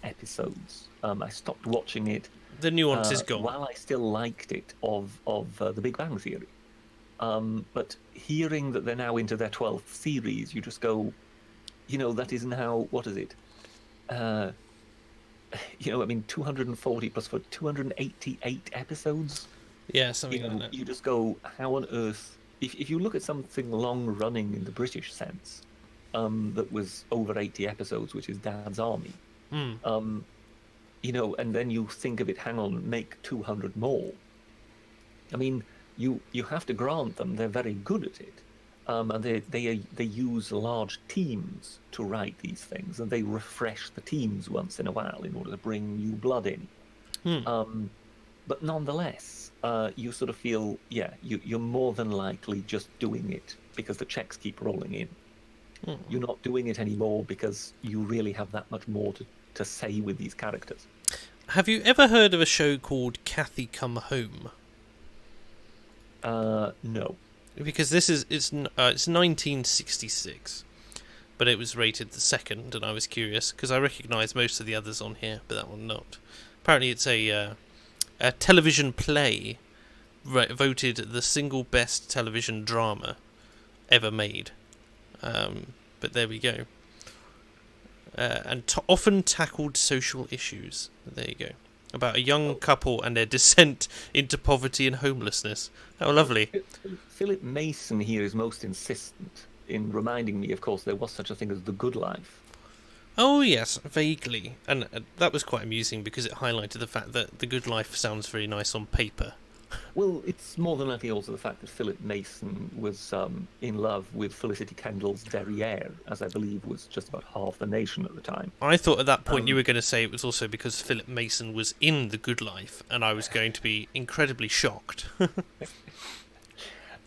episodes. I stopped watching it. The nuance is gone. While I still liked it of The Big Bang Theory, but hearing that they're now into their 12th series, you just go, that is now, what is it? 240 plus 288 episodes. Yeah, something like that. You just go, how on earth? If you look at something long running in the British sense, that was over 80 episodes, which is Dad's Army. And then you think of it, hang on, make 200 more. I mean, you have to grant them they're very good at it. And they use large teams to write these things, and they refresh the teams once in a while in order to bring new blood in. But nonetheless, you sort of feel, you're more than likely just doing it because the checks keep rolling in. You're not doing it anymore because you really have that much more to say with these characters. Have you ever heard of a show called Kathy Come Home? No. Because it's 1966, but it was rated the second, and I was curious because I recognise most of the others on here, but that one not. Apparently, it's a television play voted the single best television drama ever made. But there we go. And often tackled social issues. There you go. About a young couple and their descent into poverty and homelessness. Oh, lovely. Philip Mason here is most insistent in reminding me, of course, there was such a thing as The Good Life. Oh, yes, vaguely. And that was quite amusing because it highlighted the fact that The Good Life sounds very nice on paper. Well, it's more than likely also the fact that Philip Mason was in love with Felicity Kendall's derriere, as I believe was just about half the nation at the time. I thought at that point you were going to say it was also because Philip Mason was in The Good Life, and I was going to be incredibly shocked.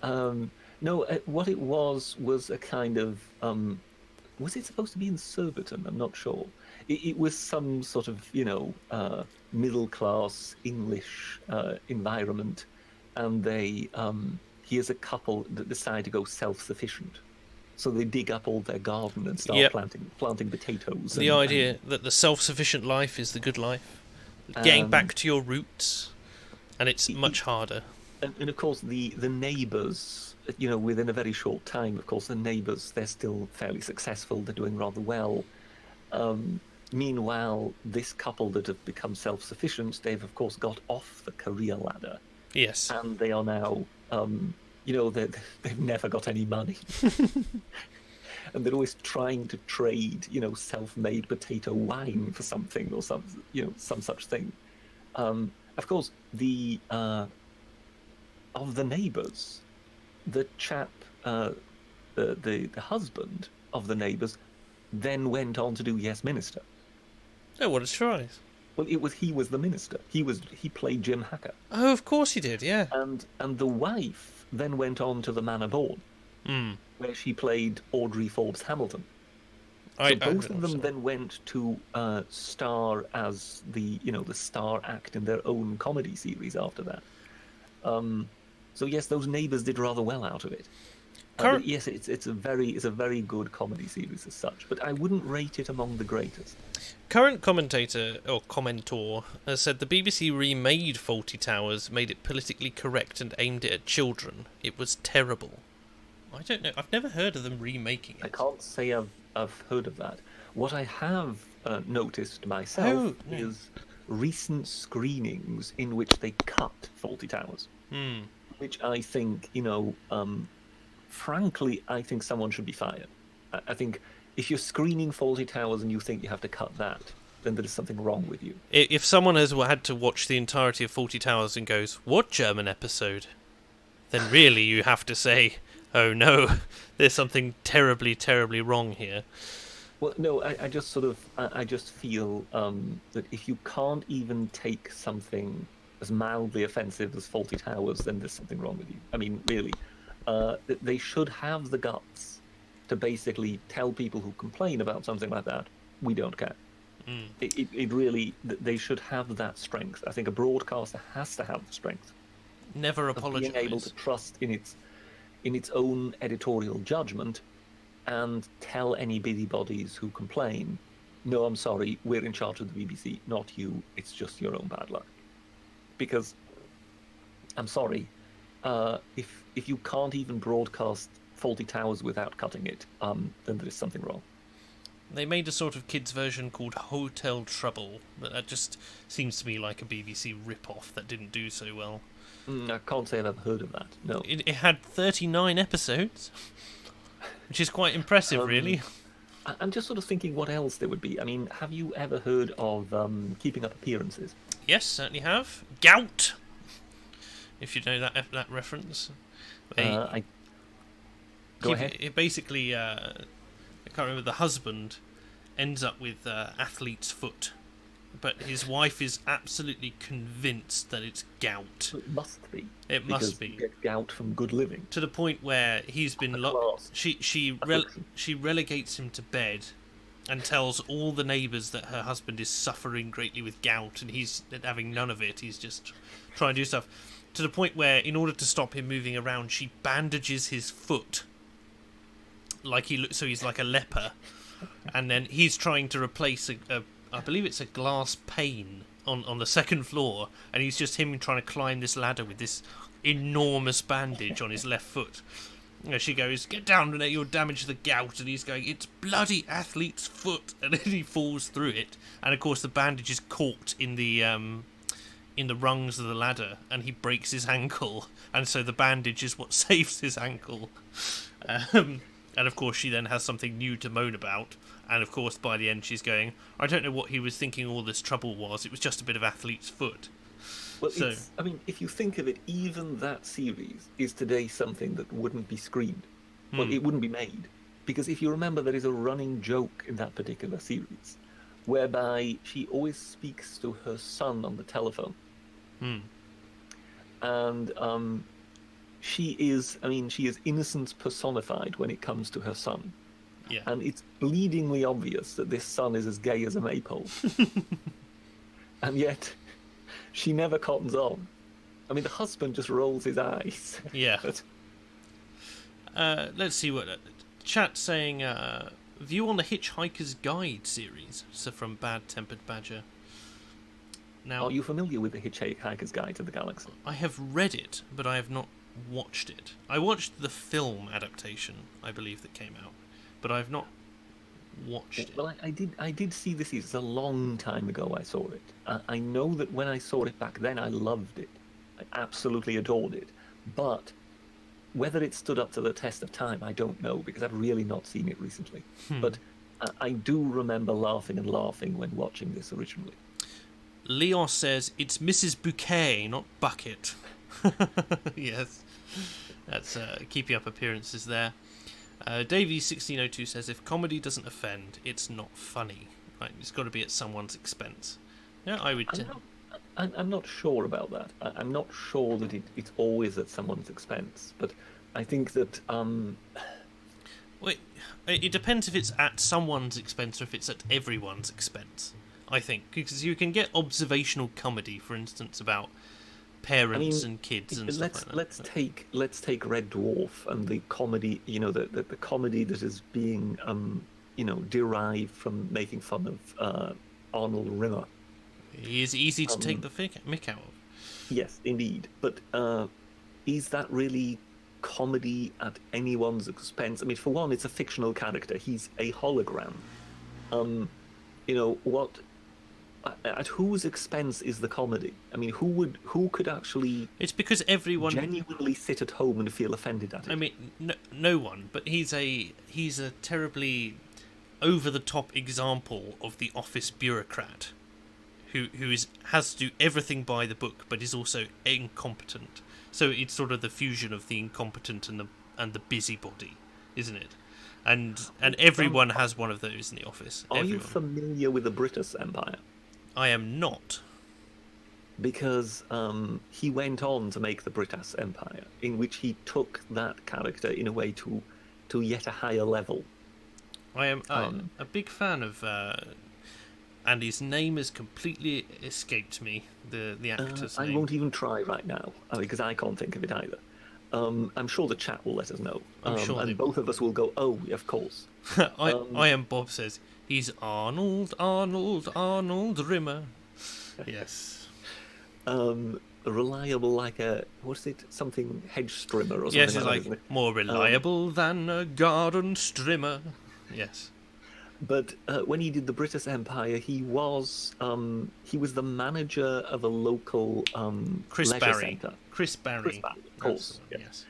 No, what it was a kind of... was it supposed to be in Surbiton? I'm not sure. It was some sort of, middle-class English environment, and here's a couple that decide to go self-sufficient. So they dig up all their garden and start planting potatoes. The idea that the self-sufficient life is the good life. Getting back to your roots, and it's much harder. And of course, the neighbours, within a very short time, of course, the neighbours, they're still fairly successful. They're doing rather well. Meanwhile, this couple that have become self-sufficient, they've of course got off the career ladder, Yes. and they are now, they've never got any money, and they're always trying to trade, self-made potato wine for something or some such thing. Of course, of the neighbours, the chap, the husband of the neighbours, then went on to do Yes Minister. Oh, what a surprise! Well, he was the minister. He played Jim Hacker. Oh, of course he did. Yeah. And the wife then went on to The Manor Born, where she played Audrey Forbes Hamilton. So both of them then went to star as the star act in their own comedy series after that. So yes, those neighbours did rather well out of it. Yes, it's a very good comedy series as such, but I wouldn't rate it among the greatest. Current commentator or commentor has said the BBC remade Fawlty Towers, made it politically correct and aimed it at children. It was terrible. I don't know. I've never heard of them remaking it. I can't say I've heard of that. What I have noticed myself is recent screenings in which they cut Fawlty Towers, which I think, frankly, I think someone should be fired. I think if you're screening Fawlty Towers and you think you have to cut that, then there is something wrong with you. If someone has had to watch the entirety of Fawlty Towers and goes, "What German episode?" then really you have to say, "Oh no, there's something terribly, terribly wrong here." Well, no, I just sort of, I just feel that if you can't even take something as mildly offensive as Fawlty Towers, then there's something wrong with you. I mean, really. They should have the guts to basically tell people who complain about something like that, we don't care. It really, they should have that strength. I think a broadcaster has to have the strength. Never apologise. Being able to trust in its own editorial judgment and tell any busybodies who complain, no, I'm sorry, we're in charge of the BBC, not you, it's just your own bad luck. Because, I'm sorry, if you can't even broadcast Fawlty Towers without cutting it, then there is something wrong. They made a sort of kids' version called Hotel Trouble, but that just seems to me like a BBC rip-off that didn't do so well. I can't say I've ever heard of that, no. It had 39 episodes, which is quite impressive, really. I'm just sort of thinking what else there would be. I mean, have you ever heard of Keeping Up Appearances? Yes, certainly have. Gout! If you know that reference. Go ahead. It basically, I can't remember, the husband ends up with athlete's foot, but his wife is absolutely convinced that it's gout. It must be. It must be. You get gout from good living. To the point where he's been she relegates him to bed and tells all the neighbours that her husband is suffering greatly with gout and he's having none of it. He's just trying to do stuff. To the point where, in order to stop him moving around, she bandages his foot, so he's like a leper, and then he's trying to replace I believe it's a glass pane on the second floor, and he's just him trying to climb this ladder with this enormous bandage on his left foot. She goes, "Get down, you'll damage the gout," and he's going, "It's bloody athlete's foot," and then he falls through it, and of course the bandage is caught in the rungs of the ladder, and he breaks his ankle, and so the bandage is what saves his ankle. And of course she then has something new to moan about, and of course by the end she's going, "I don't know what he was thinking all this trouble was, it was just a bit of athlete's foot." Well, I mean, if you think of it, even that series is today something that wouldn't be screened. Well, it wouldn't be made. Because if you remember, there is a running joke in that particular series whereby she always speaks to her son on the telephone. And she is innocence personified when it comes to her son. Yeah. And it's bleedingly obvious that this son is as gay as a maypole. And yet, she never cottons on. I mean, the husband just rolls his eyes. Yeah. Let's see what... chat saying, view on the Hitchhiker's Guide series. So from Bad Tempered Badger. Now, are you familiar with the Hitchhiker's Guide to the Galaxy? I have read it, but I have not watched it. I watched the film adaptation, I believe, that came out, but I've not watched it. Well, I did see this. It's a long time ago I saw it. I know that when I saw it back then, I loved it. I absolutely adored it. But whether it stood up to the test of time, I don't know, because I've really not seen it recently. But I do remember laughing and laughing when watching this originally. Leos says, it's Mrs. Bouquet, not Bucket. Yes. That's keeping up appearances there. Davey1602 says, if comedy doesn't offend, it's not funny. Right, it's got to be at someone's expense. Yeah, I would... I'm not sure about that. I'm not sure that it's always at someone's expense, but I think that... Wait, it depends if it's at someone's expense or if it's at everyone's expense, I think. Because you can get observational comedy, for instance, about parents and kids and stuff like that. Let's take Red Dwarf and the comedy, the comedy that is being, derived from making fun of Arnold Rimmer. He is easy to take the mick out of. Yes, indeed. But is that really comedy at anyone's expense? I mean, for one, it's a fictional character. He's a hologram. At whose expense is the comedy? I mean, who could actually? It's because everyone genuinely sit at home and feel offended at it. I mean, no one. But he's a terribly over the top example of the office bureaucrat, who has to do everything by the book, but is also incompetent. So it's sort of the fusion of the incompetent and the busybody, isn't it? And everyone has one of those in the office. Are you familiar with the British Empire? I am not. Because he went on to make the British Empire, in which he took that character in a way to yet a higher level. I am a big fan of, and his name has completely escaped me. The actor's name. I won't even try right now because I can't think of it either. I'm sure the chat will let us know. I'm sure, and both of us will go, "Oh, of course." I am Bob says he's Arnold Rimmer. Yes. Reliable like a something hedge trimmer or something. Yes, it's like like more reliable than a garden trimmer. Yes. But when he did the British Empire, he was the manager of a local leisure centre. Chris Barry, of course. Yes.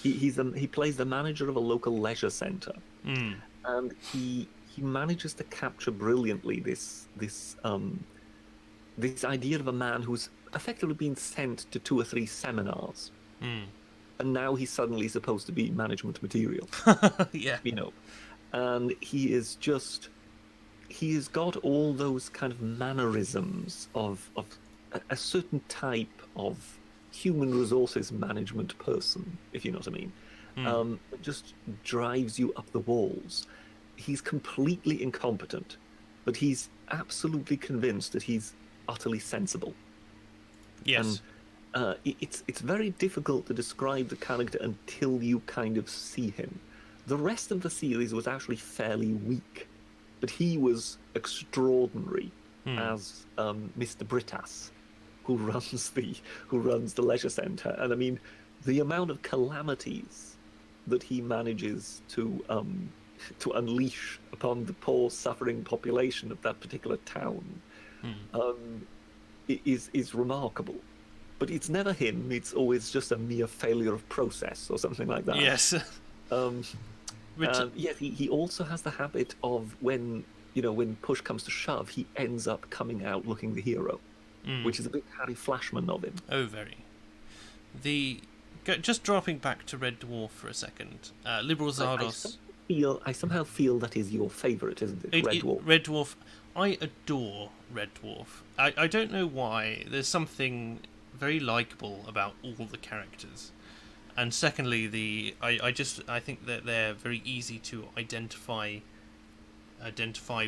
He plays the manager of a local leisure centre, and he manages to capture brilliantly this idea of a man who's effectively been sent to 2 or 3 seminars, and now he's suddenly supposed to be management material. Yeah. And he has got all those kind of mannerisms of a certain type of human resources management person, if you know what I mean. It just drives you up the walls. He's completely incompetent, but he's absolutely convinced that he's utterly sensible. Yes. And it's very difficult to describe the character until you kind of see him. The rest of the series was actually fairly weak, but he was extraordinary as Mr. Britas, who runs the leisure centre. And I mean, the amount of calamities that he manages to unleash upon the poor, suffering population of that particular town is remarkable. But it's never him; it's always just a mere failure of process or something like that. Yes. Yes, he also has the habit of when push comes to shove, he ends up coming out looking the hero, which is a bit Harry Flashman of him. Oh, very. Just dropping back to Red Dwarf for a second. Liberal Zardos. I somehow feel that is your favourite, isn't it? Red Dwarf. Red Dwarf. I adore Red Dwarf. I don't know why. There's something very likeable about all the characters. And secondly, I think that they're very easy to identify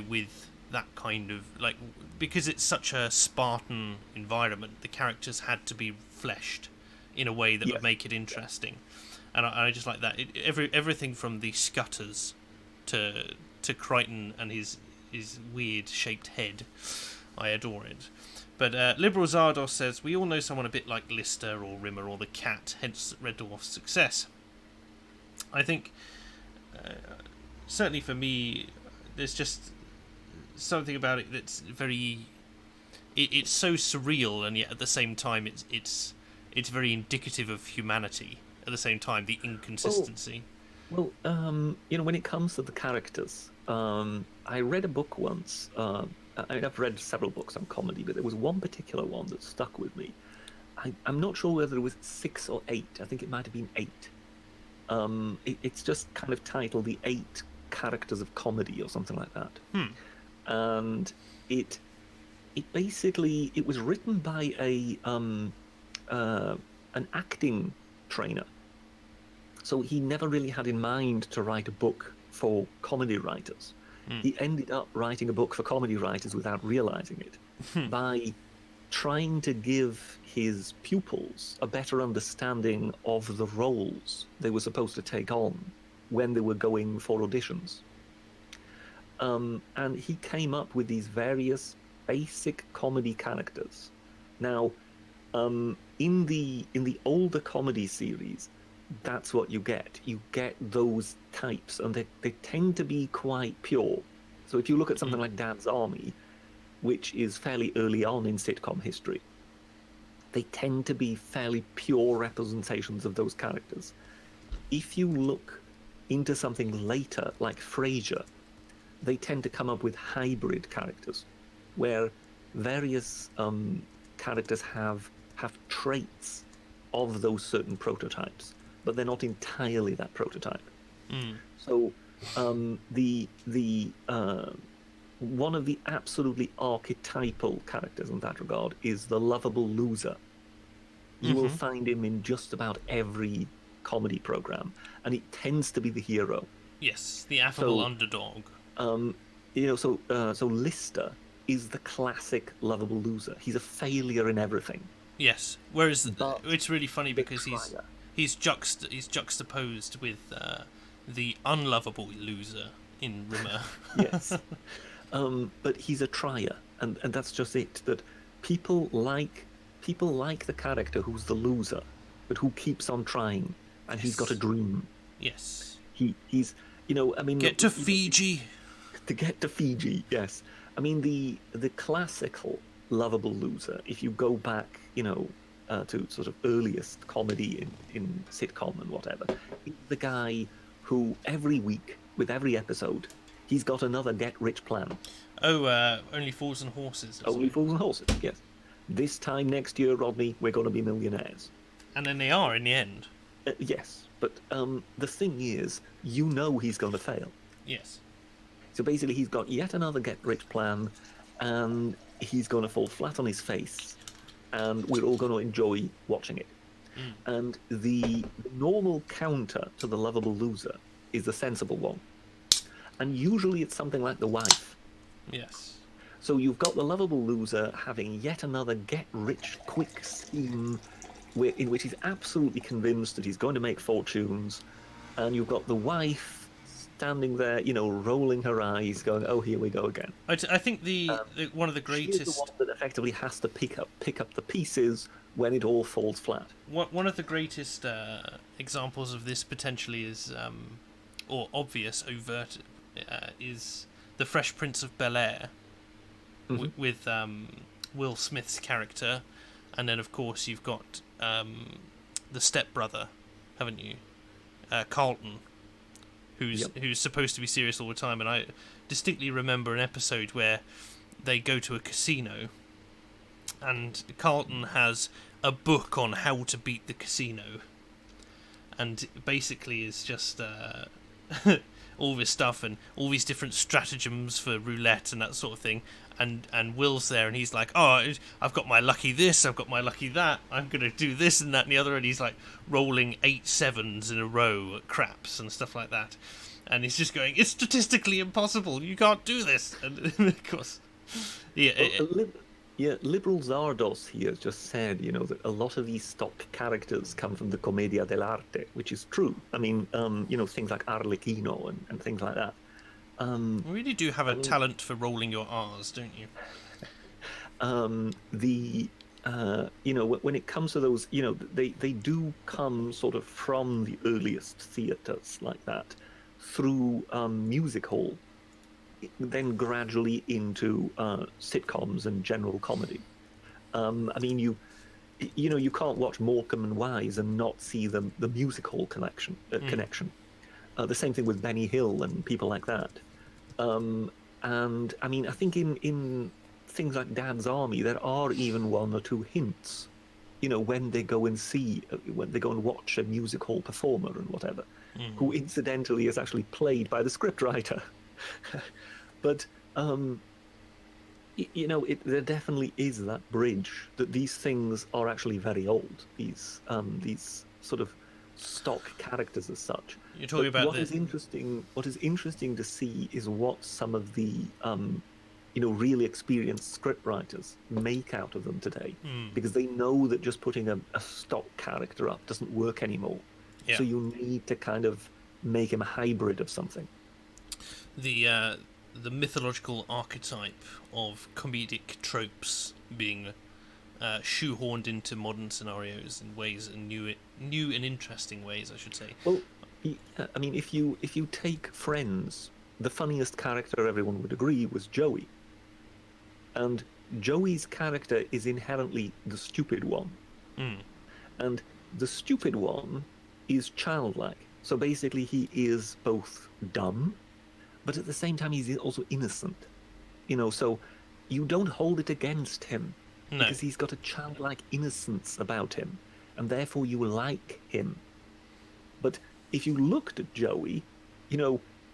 with that kind of, like, because it's such a Spartan environment, the characters had to be fleshed in a way that would make it interesting. And I just like that. Everything from the Scutters to Crichton and his weird shaped head, I adore it. But Liberal Zardos says, we all know someone a bit like Lister or Rimmer or the Cat, hence Red Dwarf's success. I think, certainly for me, there's just something about it that's very. It's so surreal, and yet at the same time, it's very indicative of humanity. At the same time, the inconsistency. Well, when it comes to the characters, I read a book once. I've read several books on comedy, but there was one particular one that stuck with me. I'm not sure whether it was 6 or 8. I think it might have been 8. It's just kind of titled "The 8 Characters of Comedy" or something like that. And it basically was written by an acting trainer. So he never really had in mind to write a book for comedy writers. He ended up writing a book for comedy writers without realizing it by trying to give his pupils a better understanding of the roles they were supposed to take on when they were going for auditions. And he came up with these various basic comedy characters. Now, in the older comedy series, that's what you get. You get those types, and they tend to be quite pure. So if you look at something like Dad's Army, which is fairly early on in sitcom history, they tend to be fairly pure representations of those characters. If you look into something later, like Frasier, they tend to come up with hybrid characters, where various characters have traits of those certain prototypes, but they're not entirely that prototype. So the one of the absolutely archetypal characters in that regard is the lovable loser. You will find him in just about every comedy program, and it tends to be the hero. Yes, the affable underdog. So Lister is the classic lovable loser. He's a failure in everything. Yes, whereas it's really funny because he's juxtaposed with the unlovable loser in Rimmer. Yes, but he's a trier, and that's just it. That people like the character who's the loser, but who keeps on trying, and he's got a dream. Yes, he's get to Fiji. To get to Fiji, yes. I mean, the classical lovable loser, if you go back, to sort of earliest comedy in sitcom and whatever, is the guy who every week, with every episode, he's got another get-rich plan. Oh, Only Fools and Horses. Only Fools and Horses, yes. This time next year, Rodney, we're going to be millionaires. And then they are in the end. Yes, but the thing is, he's going to fail. Yes. So basically, he's got yet another get-rich plan, and he's going to fall flat on his face, and we're all going to enjoy watching it. And the normal counter to the lovable loser is the sensible one. And usually it's something like the wife. Yes. So you've got the lovable loser having yet another get-rich-quick scheme in which he's absolutely convinced that he's going to make fortunes, and you've got the wife standing there, rolling her eyes, going, "Oh, here we go again." I think the one of the greatest. She's the one that effectively has to pick up the pieces when it all falls flat. One of the greatest examples of this potentially is, or obvious, overt, is the Fresh Prince of Bel-Air, with Will Smith's character, and then of course you've got the stepbrother, haven't you, Carlton, who's supposed to be serious all the time. And I distinctly remember an episode where they go to a casino, and Carlton has a book on how to beat the casino, and basically is just all this stuff and all these different stratagems for roulette and that sort of thing. And Will's there, and he's like, "Oh, I've got my lucky this, I've got my lucky that, I'm going to do this and that and the other," and he's like rolling 8 7s in a row at craps and stuff like that. And he's just going, "It's statistically impossible, you can't do this." And of course, Liberal Zardos here just said, that a lot of these stock characters come from the Commedia dell'arte, which is true. I mean, things like Arlecchino and things like that. You really do have a talent for rolling your R's, don't you? When it comes to those, they do come sort of from the earliest theatres like that, through music hall. then gradually into sitcoms and general comedy. I mean, you can't watch Morecambe and Wise and not see the music hall connection. The same thing with Benny Hill and people like that. And I mean, I think in things like Dad's Army, there are even one or two hints. When they go and watch a music hall performer and whatever, who incidentally is actually played by the scriptwriter. But there definitely is that bridge that these things are actually very old. These sort of stock characters as such. You're talking about what is interesting to see is what some of the really experienced scriptwriters make out of them today, because they know that just putting a stock character up doesn't work anymore. So you need to kind of make him a hybrid of something. The mythological archetype of comedic tropes being shoehorned into modern scenarios in ways, new and interesting ways, I should say. Well, I mean, if you take Friends, the funniest character, everyone would agree, was Joey. And Joey's character is inherently the stupid one. And the stupid one is childlike. So basically he is both dumb, but at the same time he's also innocent. So you don't hold it against him. No. Because he's got a childlike innocence about him, and therefore you like him. But if you looked at Joey,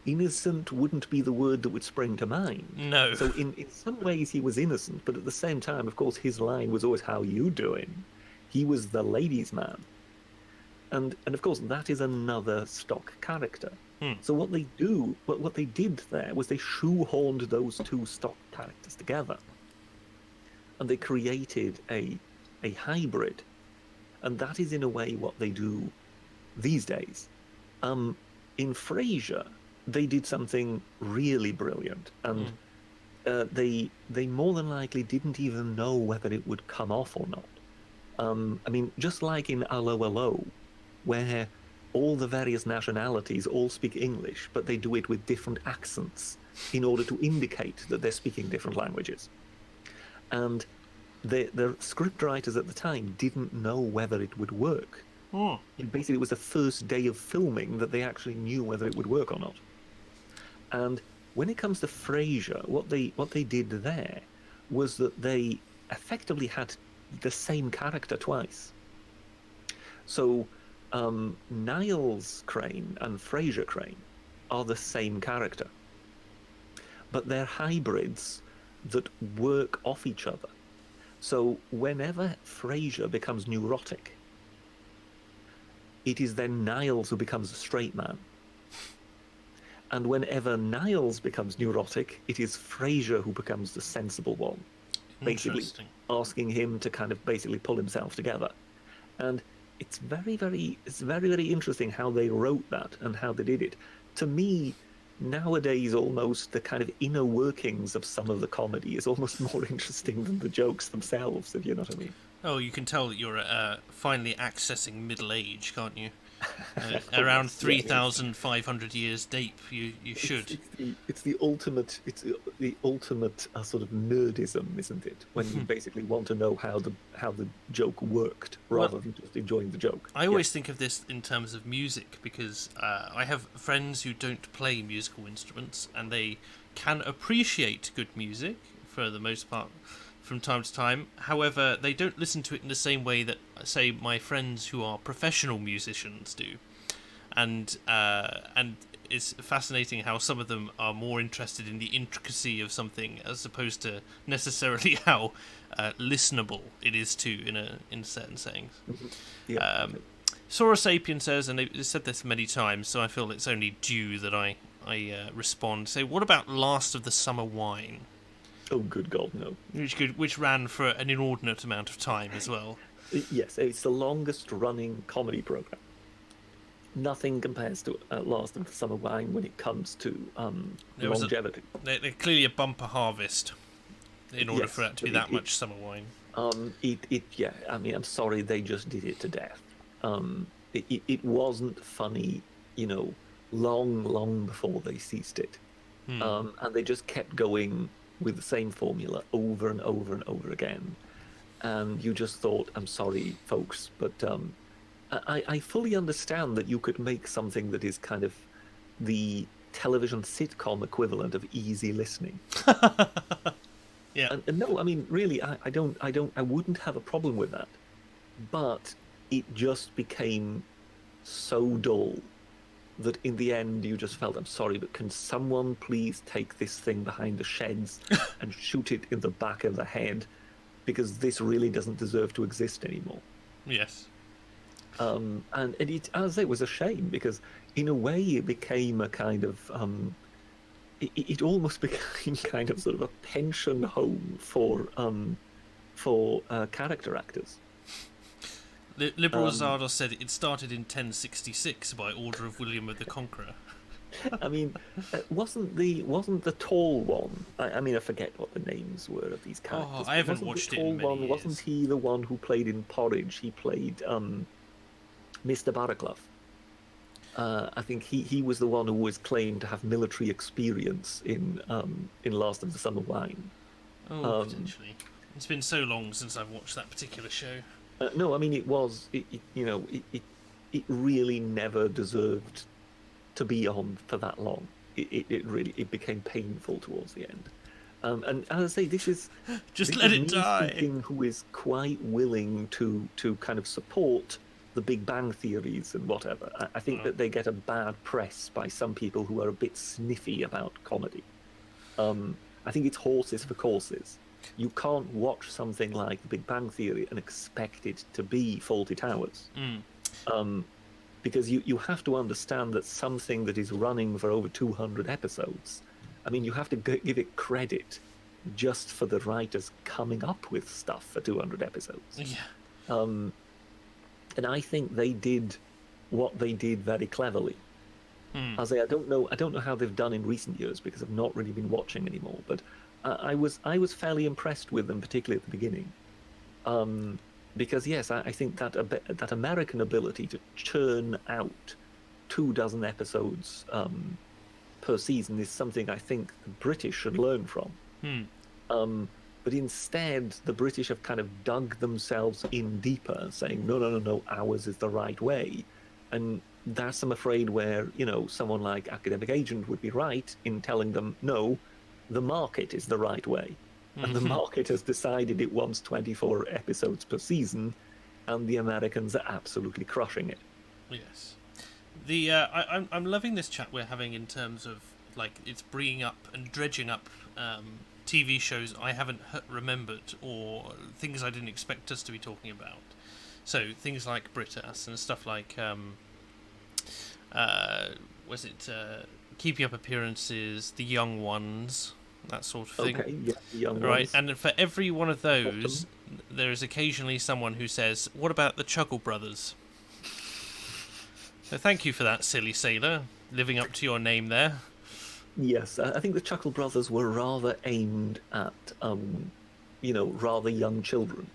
innocent wouldn't be the word that would spring to mind. No. So in some ways he was innocent, but at the same time, of course, his line was always, "How you doing?" He was the ladies' man. And of course, that is another stock character. So what they did there was they shoehorned those two stock characters together. And they created a hybrid. And that is, in a way, what they do these days. In Frasier, they did something really brilliant. And they more than likely didn't even know whether it would come off or not. I mean, just like in Allo Allo, where all the various nationalities all speak English, but they do it with different accents in order to indicate that they're speaking different languages. And the scriptwriters at the time didn't know whether it would work. Basically, it was the first day of filming that they actually knew whether it would work or not. And when it comes to Frasier, what they did there was that they effectively had the same character twice. So Niles Crane and Frasier Crane are the same character, but they're hybrids that work off each other. So whenever Frasier becomes neurotic, it is then Niles who becomes a straight man. And whenever Niles becomes neurotic, it is Frasier who becomes the sensible one, basically asking him to kind of basically pull himself together. And it's very, very interesting how they wrote that and how they did it. To me, nowadays, almost the kind of inner workings of some of the comedy is almost more interesting than the jokes themselves, if you know what I mean. Oh, you can tell that you're finally accessing middle age, can't you? Around 3,500 years deep, you should. It's the ultimate sort of nerdism, isn't it? When you basically want to know how the joke worked rather than just enjoying the joke. I always think of this in terms of music because I have friends who don't play musical instruments and they can appreciate good music for the most part from time to time. However, they don't listen to it in the same way that, say, my friends who are professional musicians do. And it's fascinating how some of them are more interested in the intricacy of something as opposed to necessarily how listenable it is in certain settings. Sora Sapien says, and they've said this many times, so I feel it's only due that I respond. Say, what about Last of the Summer Wine? Oh, good God, no. Which ran for an inordinate amount of time as well. Yes, it's the longest-running comedy program. Nothing compares to Last of the Summer Wine when it comes to longevity. They're clearly a bumper harvest in order for it to be that much summer wine. I mean, I'm sorry, they just did it to death. It wasn't funny, long before they ceased it. And they just kept going with the same formula over and over and over again. And you just thought, I'm sorry, folks, but I fully understand that you could make something that is kind of the television sitcom equivalent of easy listening. Yeah. And no, I mean, really, I wouldn't have a problem with that. But it just became so dull that in the end you just felt, I'm sorry, but can someone please take this thing behind the sheds and shoot it in the back of the head? Because this really doesn't deserve to exist anymore. Yes. And it, as it was a shame, because in a way it became a kind of it almost became kind of sort of a pension home for character actors. Liberal Zardos said it started in 1066 by order of William of the Conqueror. I mean, wasn't the tall one? I mean, I forget what the names were of these characters. Oh, I haven't watched it in many years. Wasn't he the one who played in Porridge? He played Mr. Barraclough. I think he was the one who was claimed to have military experience in Last of the Summer Wine. Oh, potentially. It's been so long since I've watched that particular show. No, I mean it really never deserved to be on for that long. It really became painful towards the end. And as I say, this is let it die. Who is quite willing to kind of support the Big Bang theories and whatever. I think that they get a bad press by some people who are a bit sniffy about comedy. I think it's horses for courses. You can't watch something like The Big Bang Theory and expect it to be Fawlty Towers. Because you have to understand that something that is running for over 200 episodes, I mean, you have to give it credit just for the writers coming up with stuff for 200 episodes. Yeah. And I think they did what they did very cleverly. I say I don't know how they've done in recent years because I've not really been watching anymore. But I was fairly impressed with them, particularly at the beginning, because yes, I think that American ability to churn out 24 episodes per season is something I think the British should learn from. But instead, the British have kind of dug themselves in deeper, saying, no, ours is the right way. And that's, I'm afraid, where, someone like Academic Agent would be right in telling them, no, the market is the right way. And the market has decided it wants 24 episodes per season, and the Americans are absolutely crushing it. Yes. I'm loving this chat we're having in terms of, like, it's bringing up and dredging up TV shows I haven't remembered, or things I didn't expect us to be talking about. So things like Britas and stuff like Keeping Up Appearances, The Young Ones, that sort of thing. Okay, yeah, The Young right, Ones. and for every one of those, there is occasionally someone who says, "What about the Chuggle Brothers?" So thank you for that, silly sailor, living up to your name there. Yes, I think the Chuckle Brothers were rather aimed at, rather young children.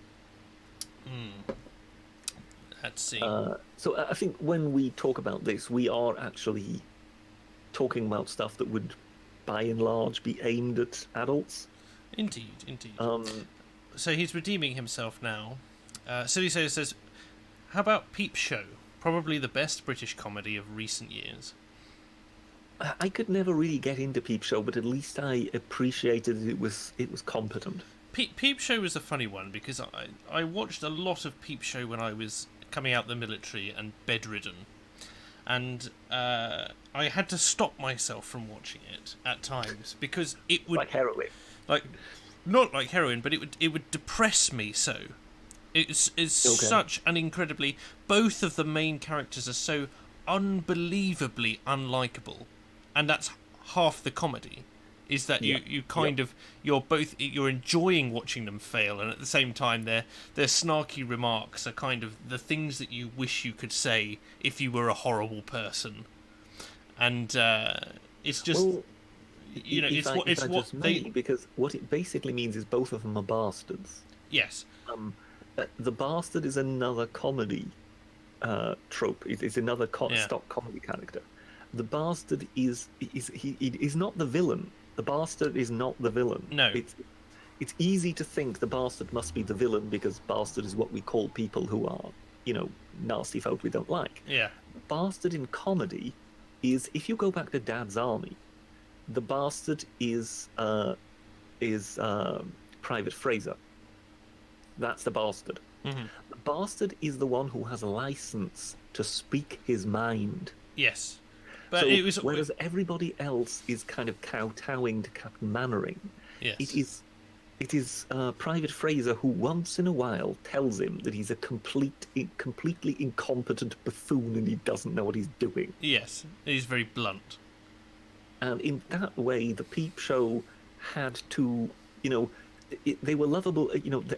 Let's see. So I think when we talk about this, we are actually talking about stuff that would, by and large, be aimed at adults. Indeed. So he's redeeming himself now. Silly Sailor says, how about Peep Show? Probably the best British comedy of recent years. I could never really get into Peep Show, but at least I appreciated it was competent. Peep Show was a funny one because I watched a lot of Peep Show when I was coming out the military and bedridden, and I had to stop myself from watching it at times because it would, like heroin, not like heroin, but it would depress me so. It's okay. Such an incredibly, both of the main characters are so unbelievably unlikable. And that's half the comedy, is that you kind of you're enjoying watching them fail, and at the same time their snarky remarks are kind of the things that you wish you could say if you were a horrible person, and it's just because what it basically means is both of them are bastards. Yes. The bastard is another comedy trope. It's another stock comedy character. the bastard is not the villain. The bastard is not the villain. No. It's easy to think the bastard must be the villain because bastard is what we call people who are, nasty folk we don't like. Yeah. The bastard in comedy is, if you go back to Dad's Army, the bastard is Private Fraser. That's the bastard. Mm-hmm. The bastard is the one who has a license to speak his mind. Yes. But So, whereas everybody else is kind of kowtowing to Captain Mannering, yes. it is Private Fraser who once in a while tells him that he's a completely incompetent buffoon and he doesn't know what he's doing. Yes, he's very blunt. And in that way, the Peep Show had to, they were lovable,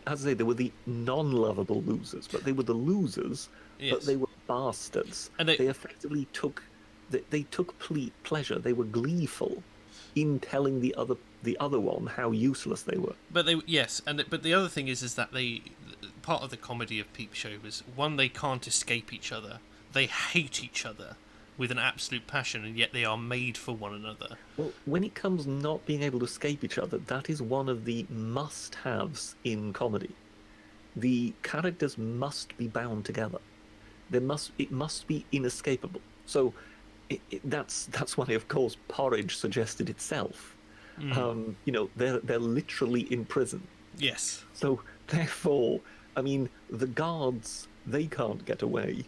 as I say, they were the non-lovable losers, but they were the losers, Yes. but they were bastards. And they effectively took pleasure. They were gleeful in telling the other one how useless they were. But but the other thing is that part of the comedy of Peep Show was, one, they can't escape each other. They hate each other with an absolute passion, and yet they are made for one another. Well, when it comes not being able to escape each other, that is one of the must-haves in comedy. The characters must be bound together. It must be inescapable. So that's why, of course, porridge suggested itself. They're literally in prison. Yes. So therefore, I mean, the guards, they can't get away.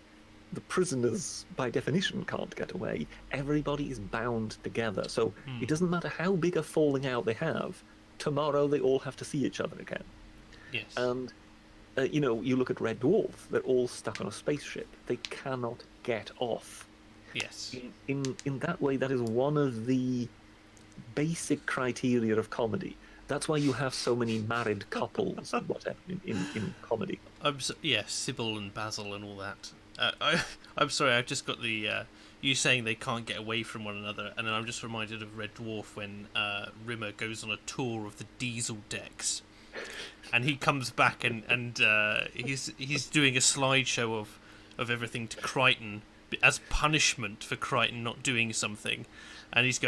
The prisoners, by definition, can't get away. Everybody is bound together. So it doesn't matter how big a falling out they have. Tomorrow they all have to see each other again. Yes. And you look at Red Dwarf. They're all stuck on a spaceship. They cannot get off. Yes. In that way, that is one of the basic criteria of comedy. That's why you have so many married couples and whatever in comedy. Sybil and Basil and all that. I'm sorry, I've just got the you saying they can't get away from one another, and then I'm just reminded of Red Dwarf when Rimmer goes on a tour of the diesel decks, and he comes back and he's doing a slideshow of everything to Crichton as punishment for Crichton not doing something, and he's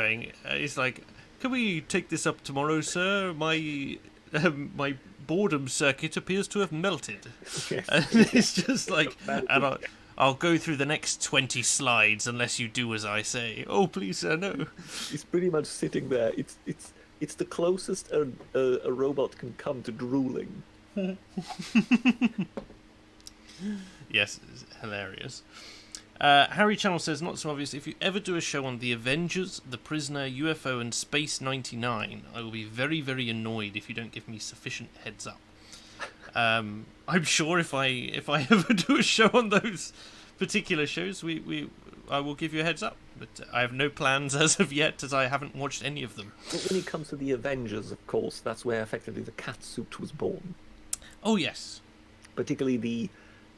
like, "Can we take this up tomorrow, sir? My boredom circuit appears to have melted." Yes. And it's just like, and I'll go through the next 20 slides unless you do as I say. Oh, please, sir, no. He's pretty much sitting there. It's the closest a robot can come to drooling. Yes, it's hilarious. Harry Channel says, not so obvious, if you ever do a show on The Avengers, The Prisoner, UFO and Space 99, I will be very, very annoyed if you don't give me sufficient heads up. I'm sure if I ever do a show on those particular shows, I will give you a heads up. But I have no plans as of yet, as I haven't watched any of them. When it comes to The Avengers, of course, that's where effectively the catsuit was born. Oh, yes. Particularly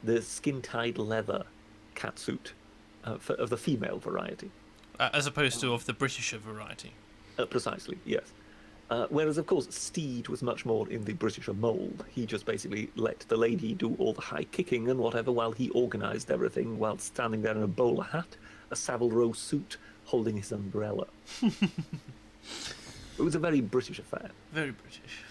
the skin-tied leather catsuit of the female variety. As opposed to of the Britisher variety. Precisely, yes. Whereas, of course, Steed was much more in the Britisher mould. He just basically let the lady do all the high kicking and whatever while he organised everything while standing there in a bowler hat, a Savile Row suit, holding his umbrella. It was a very British affair. Very British.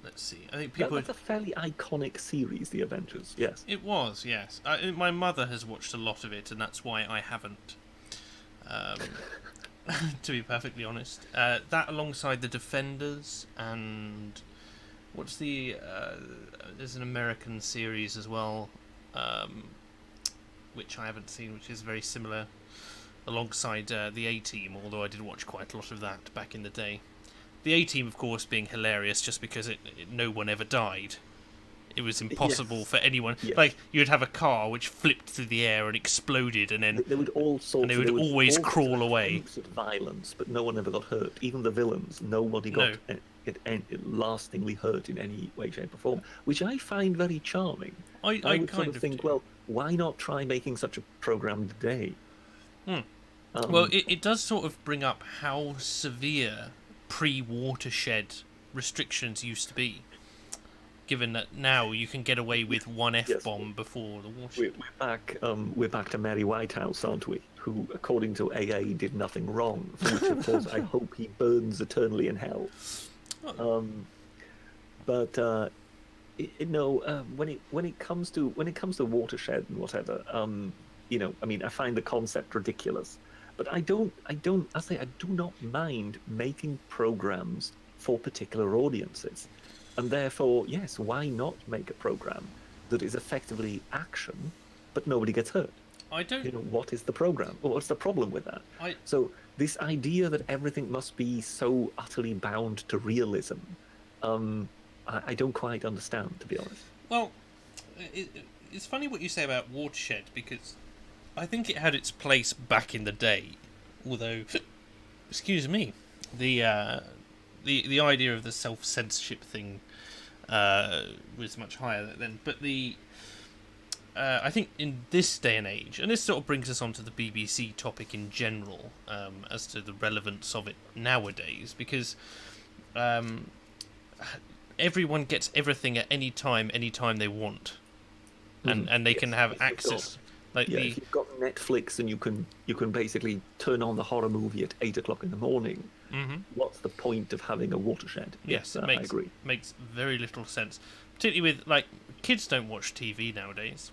Let's see. I think people. That's a fairly iconic series, The Avengers. Yes. It was, yes. My mother has watched a lot of it, and that's why I haven't. To be perfectly honest, that alongside The Defenders and what's the? There's an American series as well, which I haven't seen, which is very similar. Alongside the A-Team, although I did watch quite a lot of that back in the day. The A-Team, of course, being hilarious just because no one ever died. It was impossible for anyone. Yes. Like, you'd have a car which flipped through the air and exploded, and then they would always crawl away. Of violence, but no one ever got hurt. Even the villains, nobody got lastingly hurt in any way, shape, or form, which I find very charming. I would kind of think, well, why not try making such a program today? Well, it does sort of bring up how severe pre-watershed restrictions used to be. given that now you can get away with one Yes. F-bomb before the watershed. We're back to Mary Whitehouse, aren't we? Who, according to AA, did nothing wrong. For which, of course, I hope he burns eternally in hell. Oh. But when it comes to watershed and whatever, I mean, I find the concept ridiculous. But I do not mind making programs for particular audiences, and therefore, yes, why not make a program that is effectively action, but nobody gets hurt? I don't. What is the program? Well, what's the problem with that? So this idea that everything must be so utterly bound to realism, I don't quite understand, to be honest. Well, it's funny what you say about watershed, because I think it had its place back in the day, although, excuse me, the idea of the self-censorship thing was much higher then. But I think in this day and age, and this sort of brings us on to the BBC topic in general, as to the relevance of it nowadays, because everyone gets everything at any time they want, and they can have access. If you've got Netflix and you can basically turn on the horror movie at 8 o'clock in the morning, what's the point of having a watershed? Yes, I agree. Makes very little sense, particularly with kids don't watch TV nowadays.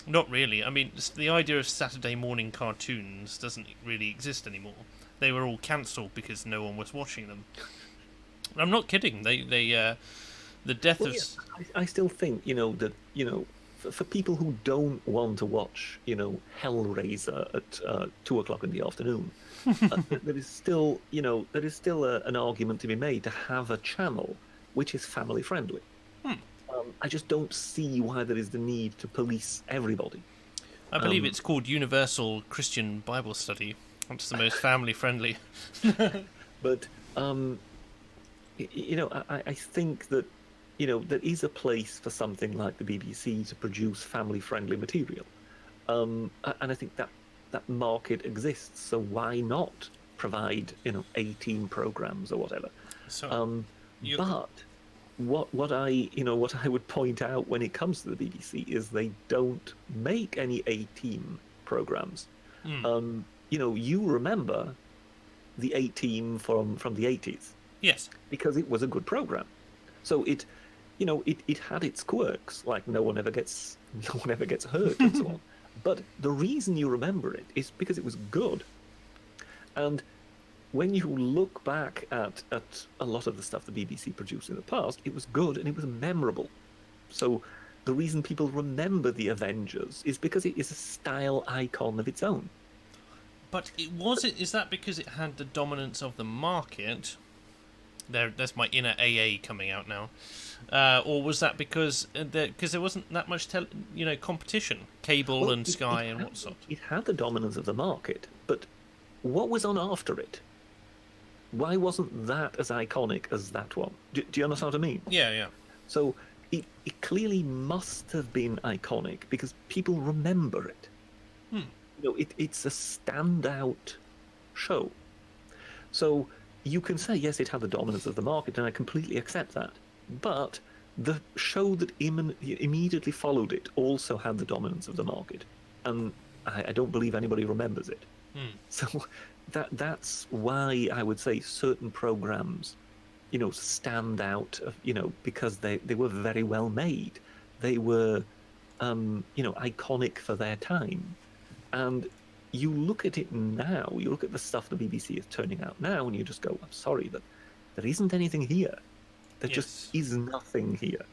Not really. I mean, the idea of Saturday morning cartoons doesn't really exist anymore. They were all cancelled because no one was watching them. I'm not kidding. The death of. Yes, I still think that for people who don't want to watch Hellraiser at 2 o'clock in the afternoon, there is still an argument to be made to have a channel which is family friendly. I just don't see why there is the need to police everybody. I believe it's called Universal Christian Bible Study. That's the most family friendly. But I think that there is a place for something like the BBC to produce family-friendly material, and I think that market exists. So why not provide 18 programs or whatever? So, but what I would point out when it comes to the BBC is they don't make any 18 programs. You remember the 18 from the 80s. Yes, because it was a good program. So it had its quirks, like no one ever gets hurt and so on. But the reason you remember it is because it was good. And when you look back at a lot of the stuff the BBC produced in the past, it was good and it was memorable. So the reason people remember the Avengers is because it is a style icon of its own. But is that because it had the dominance of the market? That's my inner AA coming out now. Or was that because there wasn't that much competition, cable and Sky and what's not? It had the dominance of the market, but what was on after it? Why wasn't that as iconic as that one? Do you understand what I mean? Yeah. So it clearly must have been iconic because people remember it. It's a standout show. So you can say, yes, it had the dominance of the market, and I completely accept that. But the show that immediately followed it also had the dominance of the market. And I don't believe anybody remembers it. So that's why I would say certain programs, stand out, because they were very well made. They were, iconic for their time. And you look at it now, you look at the stuff the BBC is turning out now, and you just go, I'm sorry, but there isn't anything here. There just is nothing here.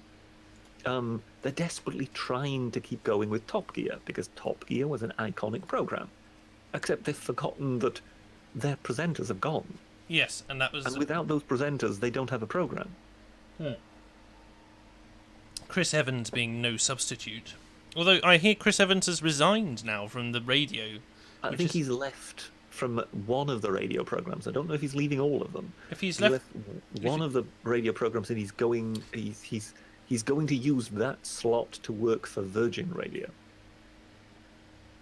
They're desperately trying to keep going with Top Gear, because Top Gear was an iconic program. Except they've forgotten that their presenters have gone. Yes, and that was... And without those presenters, they don't have a program. Chris Evans being no substitute. Although I hear Chris Evans has resigned now from the radio. I think he's left from one of the radio programs. I don't know if he's leaving all of them. If he's left one of the radio programs, and he's going to use that slot to work for Virgin Radio.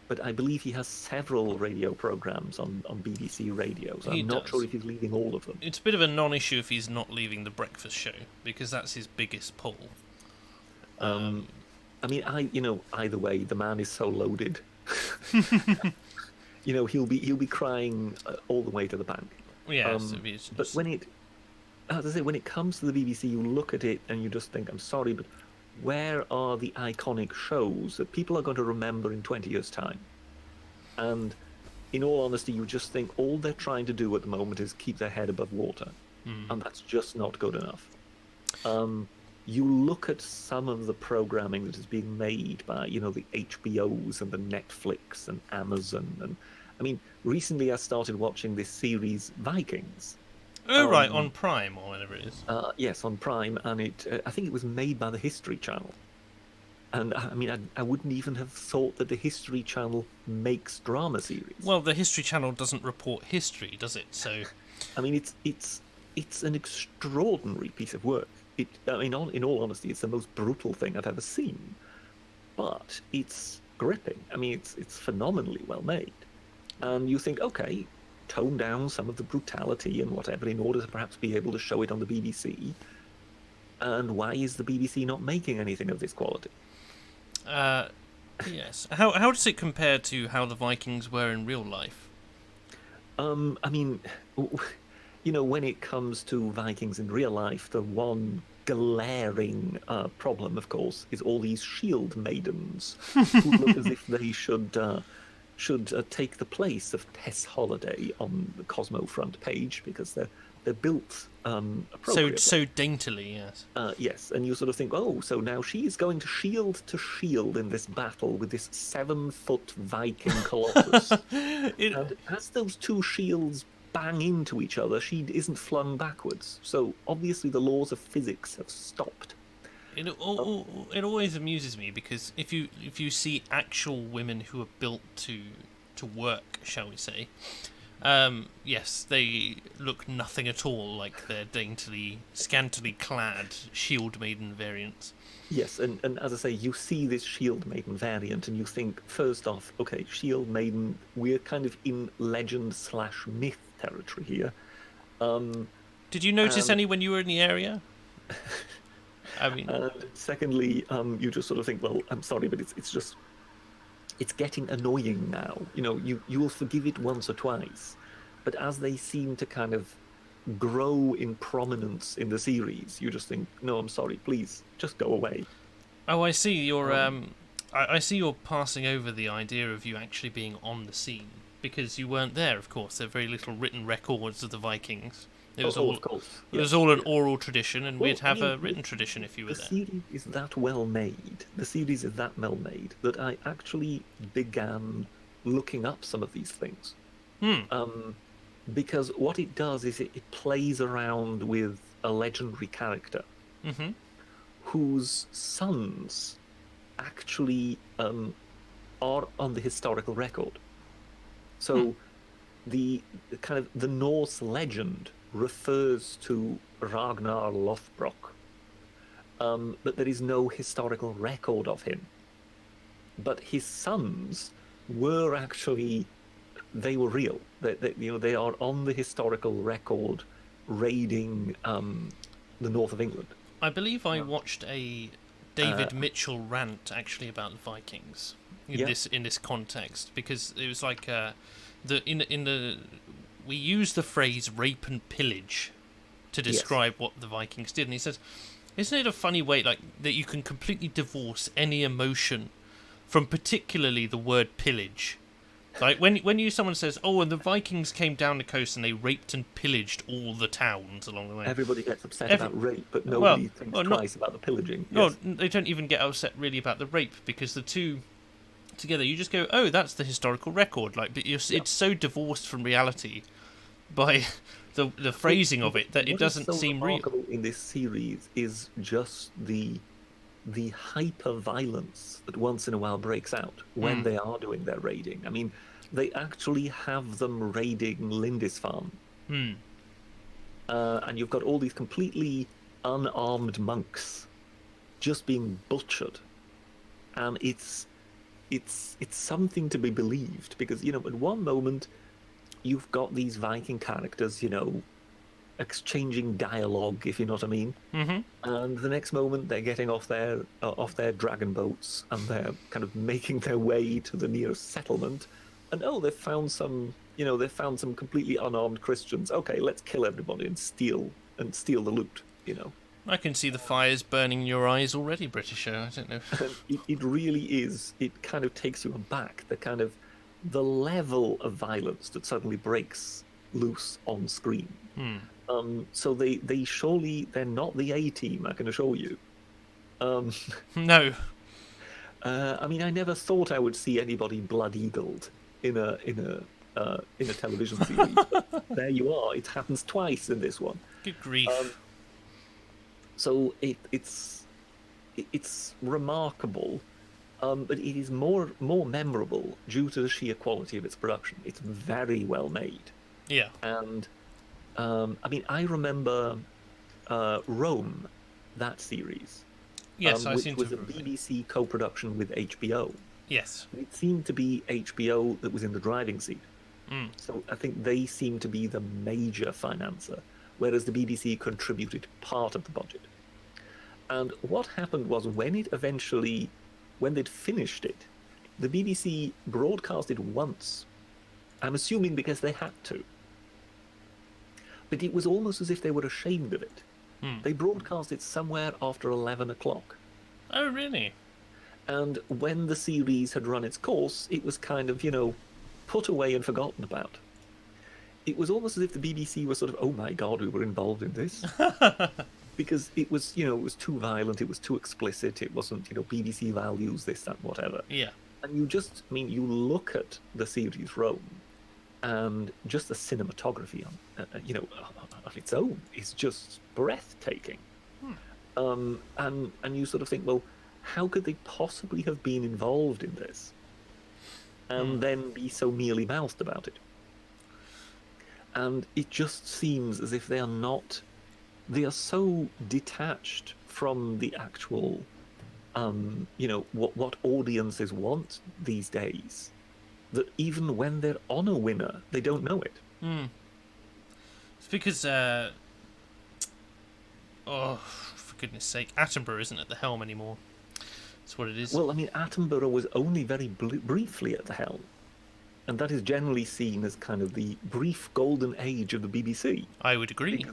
But I believe he has several radio programs on BBC Radio, so I'm not sure if he's leaving all of them. It's a bit of a non-issue if he's not leaving the breakfast show, because that's his biggest pull. I mean, either way, the man is so loaded. He'll be crying all the way to the bank. Yes, But as I say, when it comes to the BBC, you look at it and you just think, I'm sorry, but where are the iconic shows that people are going to remember in 20 years' time? And in all honesty, you just think all they're trying to do at the moment is keep their head above water. And that's just not good enough. You look at some of the programming that is being made by, the HBOs and the Netflix and Amazon. And I mean, recently I started watching this series, Vikings. Oh, right, on Prime or whatever it is. Yes, on Prime, and I think it was made by the History Channel. And I mean, I wouldn't even have thought that the History Channel makes drama series. Well, the History Channel doesn't report history, does it? So, I mean, it's an extraordinary piece of work. In all honesty, it's the most brutal thing I've ever seen. But it's gripping. I mean, it's phenomenally well made. And you think, okay, tone down some of the brutality and whatever in order to perhaps be able to show it on the BBC. And why is the BBC not making anything of this quality? Yes. How does it compare to how the Vikings were in real life? I mean, when it comes to Vikings in real life, the one glaring problem, of course, is all these shield maidens who look as if they should take the place of Tess Holiday on the Cosmo front page because they're built appropriately. So daintily, yes. Yes, and you sort of think, oh, so now she's going to shield in this battle with this 7-foot Viking colossus. And as those two shields bang into each other, she isn't flung backwards. So obviously the laws of physics have stopped. It always amuses me because if you see actual women who are built to work, shall we say, yes, they look nothing at all like their daintily, scantily clad shield maiden variants. Yes, and as I say, you see this shield maiden variant, and you think first off, okay, shield maiden, we're kind of in legend/myth territory here. Did you notice any when you were in the area? I mean, and secondly, you just sort of think, well, I'm sorry, but it's getting annoying now. You will forgive it once or twice, but as they seem to kind of grow in prominence in the series, you just think, no, I'm sorry, please, just go away. Oh, I see. I see you're passing over the idea of you actually being on the scene because you weren't there. Of course, there are very little written records of the Vikings. It was of course. It was all an oral tradition, and we'd have a written tradition if you were there. The series is that well made. The series is that well made that I actually began looking up some of these things. Because what it does is it plays around with a legendary character whose sons actually are on the historical record. So the kind of the Norse legend refers to Ragnar Lothbrok, but there is no historical record of him. But his sons were actually, they were real. They are on the historical record raiding the north of England. I believe I watched a David Mitchell rant actually about the Vikings in this context, because it was like we use the phrase rape and pillage to describe what the Vikings did, and he says, isn't it a funny way like that you can completely divorce any emotion from particularly the word pillage? Like when someone says, oh, and the Vikings came down the coast and they raped and pillaged all the towns along the way. Everybody gets upset about rape, but nobody thinks twice about the pillaging. Yes. No, they don't even get upset really about the rape, because the two together, you just go, oh, that's the historical record. Like, but it's so divorced from reality by the phrasing of it that it doesn't seem real. What is so remarkable in this series is just the hyper violence that once in a while breaks out when they are doing their raiding. I mean, they actually have them raiding Lindisfarne. And you've got all these completely unarmed monks just being butchered. And it's something to be believed, because, at one moment you've got these Viking characters, exchanging dialogue, if you know what I mean. Mm-hmm. And the next moment, they're getting off their dragon boats, and they're kind of making their way to the nearest settlement. And they've found some completely unarmed Christians. Okay, let's kill everybody and steal the loot. I can see the fires burning in your eyes already, Britisher. I don't know. It really is. It kind of takes you aback. The level of violence that suddenly breaks loose on screen. So they're not the A team, I can assure you. No. I mean, I never thought I would see anybody blood-eagled in a television series. But there you are. It happens twice in this one. Good grief. So it's remarkable, but it is more memorable due to the sheer quality of its production. It's very well made. Yeah. And I mean, I remember Rome, that series. Yes, I which seem was to a BBC co-production with HBO. Yes. It seemed to be HBO that was in the driving seat. So I think they seemed to be the major financer, whereas the BBC contributed part of the budget. And what happened was when they'd finished it, the BBC broadcast it once. I'm assuming because they had to. But it was almost as if they were ashamed of it. They broadcast it somewhere after 11 o'clock. Oh, really? And when the series had run its course, it was kind of, put away and forgotten about. It was almost as if the BBC was sort of, oh my God, we were involved in this. Because it was, it was too violent, it was too explicit, it wasn't, BBC values, this, that, whatever. Yeah. And you look at the series Rome, and just the cinematography on its own is just breathtaking. And you sort of think, well, how could they possibly have been involved in this and then be so mealy-mouthed about it? And it just seems as if they are so detached from the actual, what audiences want these days, that even when they're on a winner, they don't know it. It's because, for goodness sake, Attenborough isn't at the helm anymore. That's what it is. Well, I mean, Attenborough was only very briefly at the helm. And that is generally seen as kind of the brief golden age of the BBC. I would agree.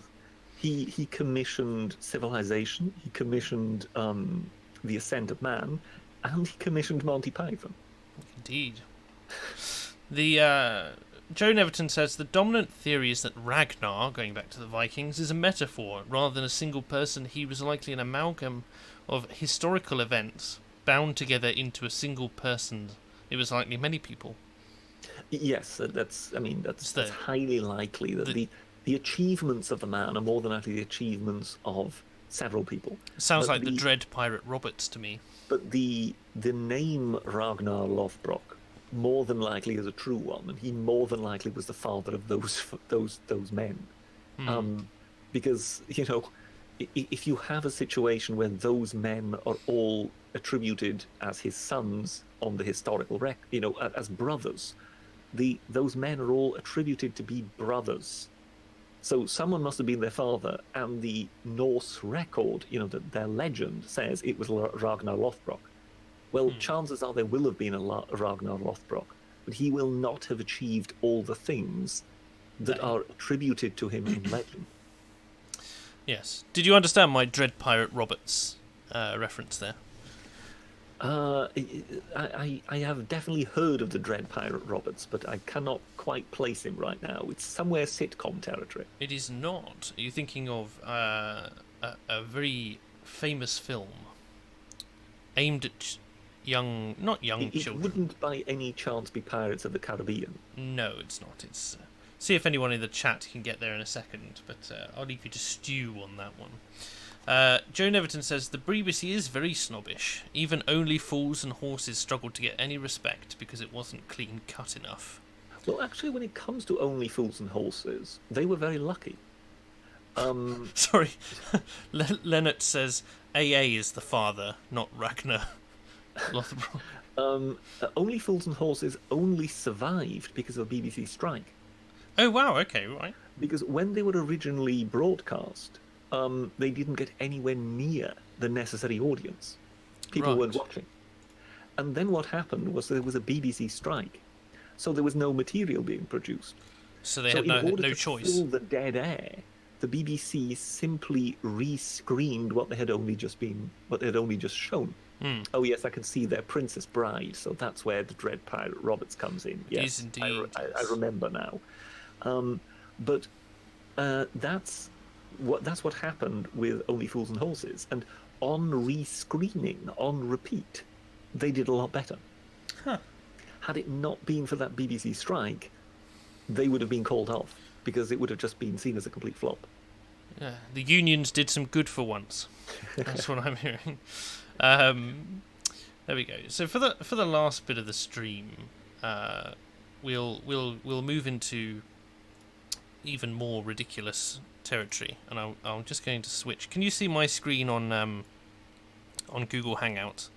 He commissioned Civilization, he commissioned The Ascent of Man, and he commissioned Monty Python. Indeed. The Joe Neverton says the dominant theory is that Ragnar, going back to the Vikings, is a metaphor. Rather than a single person, he was likely an amalgam of historical events bound together into a single person. It was likely many people. Yes, that's highly likely that the achievements of the man are more than likely the achievements of several people. Sounds like the Dread Pirate Roberts to me. But the name Ragnar Lothbrok more than likely is a true one, and he more than likely was the father of those men. Because if you have a situation where those men are all attributed as his sons on the historical record, as brothers, those men are all attributed to be brothers. So someone must have been their father, and the Norse record, their legend says it was Ragnar Lothbrok. Well, chances are there will have been a Ragnar Lothbrok, but he will not have achieved all the things that are attributed to him in legend. Yes. Did you understand my Dread Pirate Roberts reference there? I have definitely heard of the Dread Pirate Roberts, but I cannot quite place him right now. It's somewhere sitcom territory. It is not. Are you thinking of a very famous film aimed at not young children? It wouldn't by any chance be Pirates of the Caribbean. No, it's not. It's see if anyone in the chat can get there in a second, but I'll leave you to stew on that one. Joe Neverton says the BBC is very snobbish. Even Only Fools and Horses struggled to get any respect because it wasn't clean cut enough. Well, actually, when it comes to Only Fools and Horses, they were very lucky. Sorry, Leonard says AA is the father, not Ragnar Lothbrok. Only Fools and Horses only survived because of a BBC strike. Oh wow, okay, right. because when they were originally broadcast, they didn't get anywhere near the necessary audience. People weren't Right. watching. And then what happened was there was a BBC strike, so there was no material being produced. So they So had in order no to choice. fill the dead air, the BBC simply rescreened what they had only just shown. Hmm. Oh yes, I can see their Princess Bride, so that's where the Dread Pirate Roberts comes in. It is Yes, indeed. I Yes. remember now. But that's what happened with Only Fools and Horses, and on rescreening, on repeat, they did a lot better. Huh. Had it not been for that BBC strike, they would have been called off because it would have just been seen as a complete flop. Yeah, the unions did some good for once. That's what I'm hearing. There we go. So for the last bit of the stream, we'll move into even more ridiculous territory, and I'm just going to switch. Can you see my screen on Google Hangout?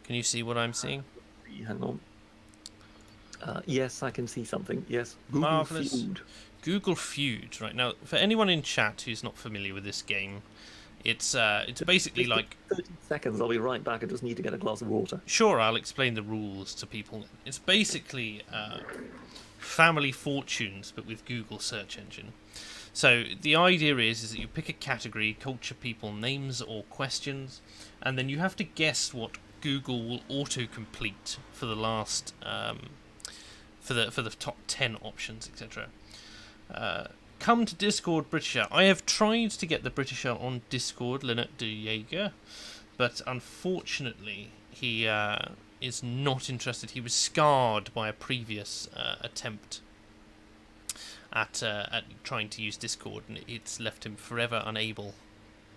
Can you see what I'm seeing? Hang on. Yes, I can see something. Yes, Google Marvelous. Feud. Google Feud. Right now, for anyone in chat who's not familiar with this game, it's basically Just like 30 seconds. I'll be right back. I just need to get a glass of water. Sure, I'll explain the rules to people. It's basically Family Fortunes, but with Google search engine. So the idea is that you pick a category, culture, people, names, or questions, and then you have to guess what Google will autocomplete for the last for the top 10 options, etc. Come to Discord, Britisher. I have tried to get the Britisher on Discord, Lynette de Jager, but unfortunately he is not interested. He was scarred by a previous attempt at trying to use Discord, and it's left him forever unable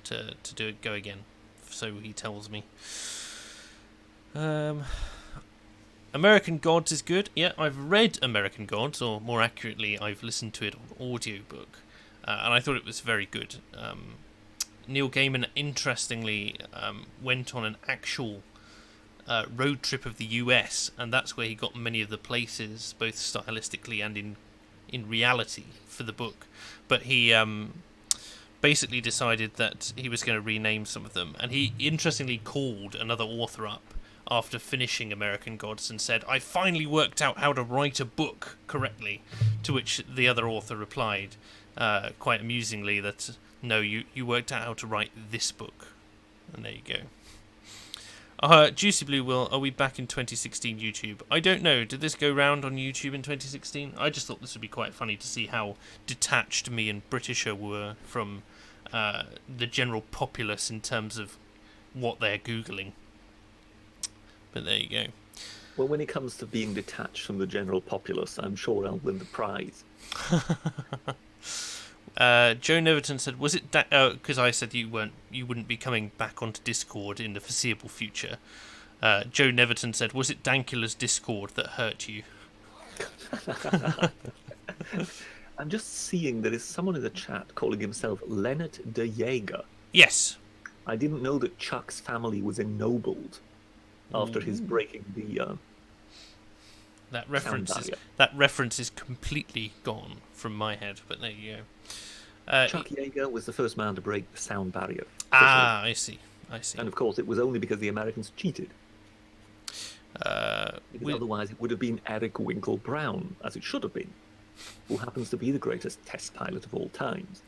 to do it go again. So he tells me. American Gods is good. Yeah, I've read American Gods, or more accurately, I've listened to it on audiobook, and I thought it was very good. Neil Gaiman, interestingly, went on an actual road trip of the US, and that's where he got many of the places, both stylistically and in reality, for the book. But he basically decided that he was going to rename some of them, and he interestingly called another author up after finishing American Gods and said, I finally worked out how to write a book correctly, to which the other author replied, quite amusingly, that no, you worked out how to write this book. And there you go. Juicy Blue Will, are we back in 2016 YouTube? I don't know. Did this go round on YouTube in 2016? I just thought this would be quite funny to see how detached me and Britisher were from the general populace in terms of what they're Googling. But there you go. Well, when it comes to being detached from the general populace, I'm sure I'll win the prize. Joe Neverton said, "Was it because I said you wouldn't be coming back onto Discord in the foreseeable future?" Joe Neverton said, "Was it Dankula's Discord that hurt you?" I'm just seeing there is someone in the chat calling himself Leonard de Jager. Yes. I didn't know that Chuck's family was ennobled after his breaking the. That reference is completely gone from my head, but there you go. Chuck Yeager was the first man to break the sound barrier. I see. And of course, it was only because the Americans cheated. Because otherwise, it would have been Eric Winkle Brown, as it should have been, who happens to be the greatest test pilot of all times.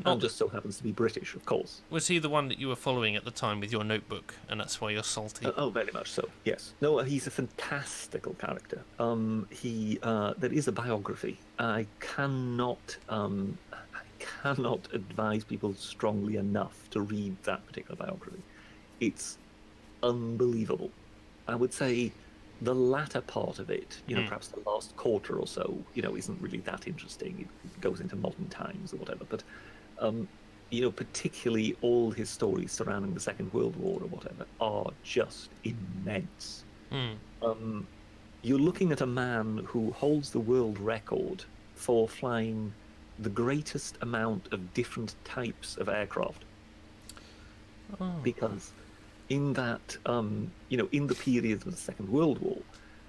And just so happens to be British, of course. Was he the one that you were following at the time with your notebook, and that's why you're salty? Oh, very much so, yes. No, he's a fantastical character. There is a biography. I cannot advise people strongly enough to read that particular biography. It's unbelievable. I would say the latter part of it, perhaps the last quarter or so, isn't really that interesting. It goes into modern times or whatever, but particularly all his stories surrounding the Second World War or whatever are just immense. You're looking at a man who holds the world record for flying the greatest amount of different types of aircraft. Because in that, in the period of the Second World War,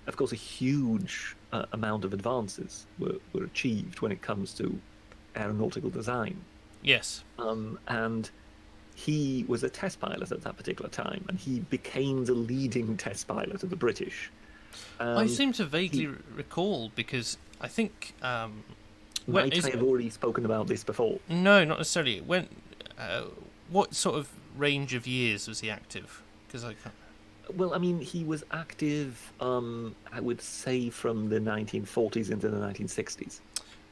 of course, a huge amount of advances were achieved when it comes to aeronautical design. Yes. And he was a test pilot at that particular time, and he became the leading test pilot of the British. I seem to vaguely recall, because I think... might I have already spoken about this before? No, not necessarily. What sort of range of years was he active? Because I can't... Well, I mean, he was active, I would say, from the 1940s into the 1960s.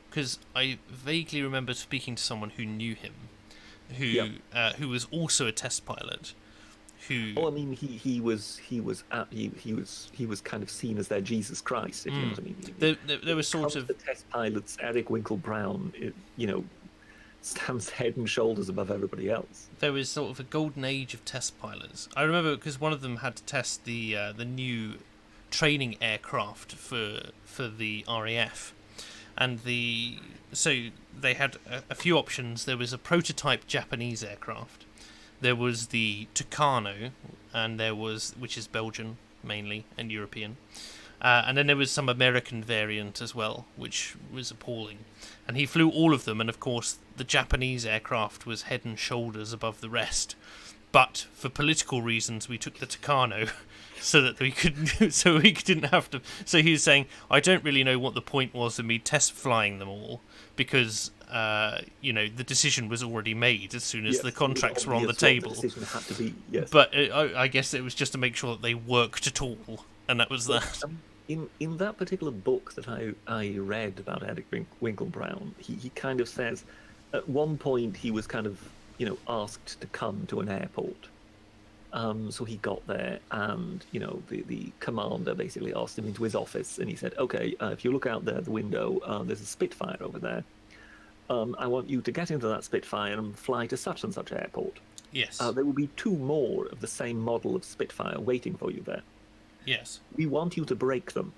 Because I vaguely remember speaking to someone who knew him, who was also a test pilot. Oh, I mean, he was kind of seen as their Jesus Christ, if you know what I mean. There was sort of the test pilots. Eric Winkle-Brown, stands head and shoulders above everybody else. There was sort of a golden age of test pilots. I remember because one of them had to test the new training aircraft for the RAF, and so they had a few options. There was a prototype Japanese aircraft. There was the Tucano, and which is Belgian mainly and European, and then there was some American variant as well, which was appalling. And he flew all of them, and of course the Japanese aircraft was head and shoulders above the rest. But for political reasons, we took the Tucano, so that we didn't have to. So he was saying, I don't really know what the point was of me test flying them all, because the decision was already made as soon as the contracts were on the table. The decision had to be, yes. But I guess it was just to make sure that they worked at all, and that was that. In that particular book that I read about Eric Winkle-Brown, he kind of says, at one point he was kind of asked to come to an airport. So he got there, and the commander basically asked him into his office, and he said, "Okay, if you look out there the window, there's a Spitfire over there. I want you to get into that Spitfire and fly to such and such airport. Yes. There will be 2 more of the same model of Spitfire waiting for you there. Yes. We want you to break them."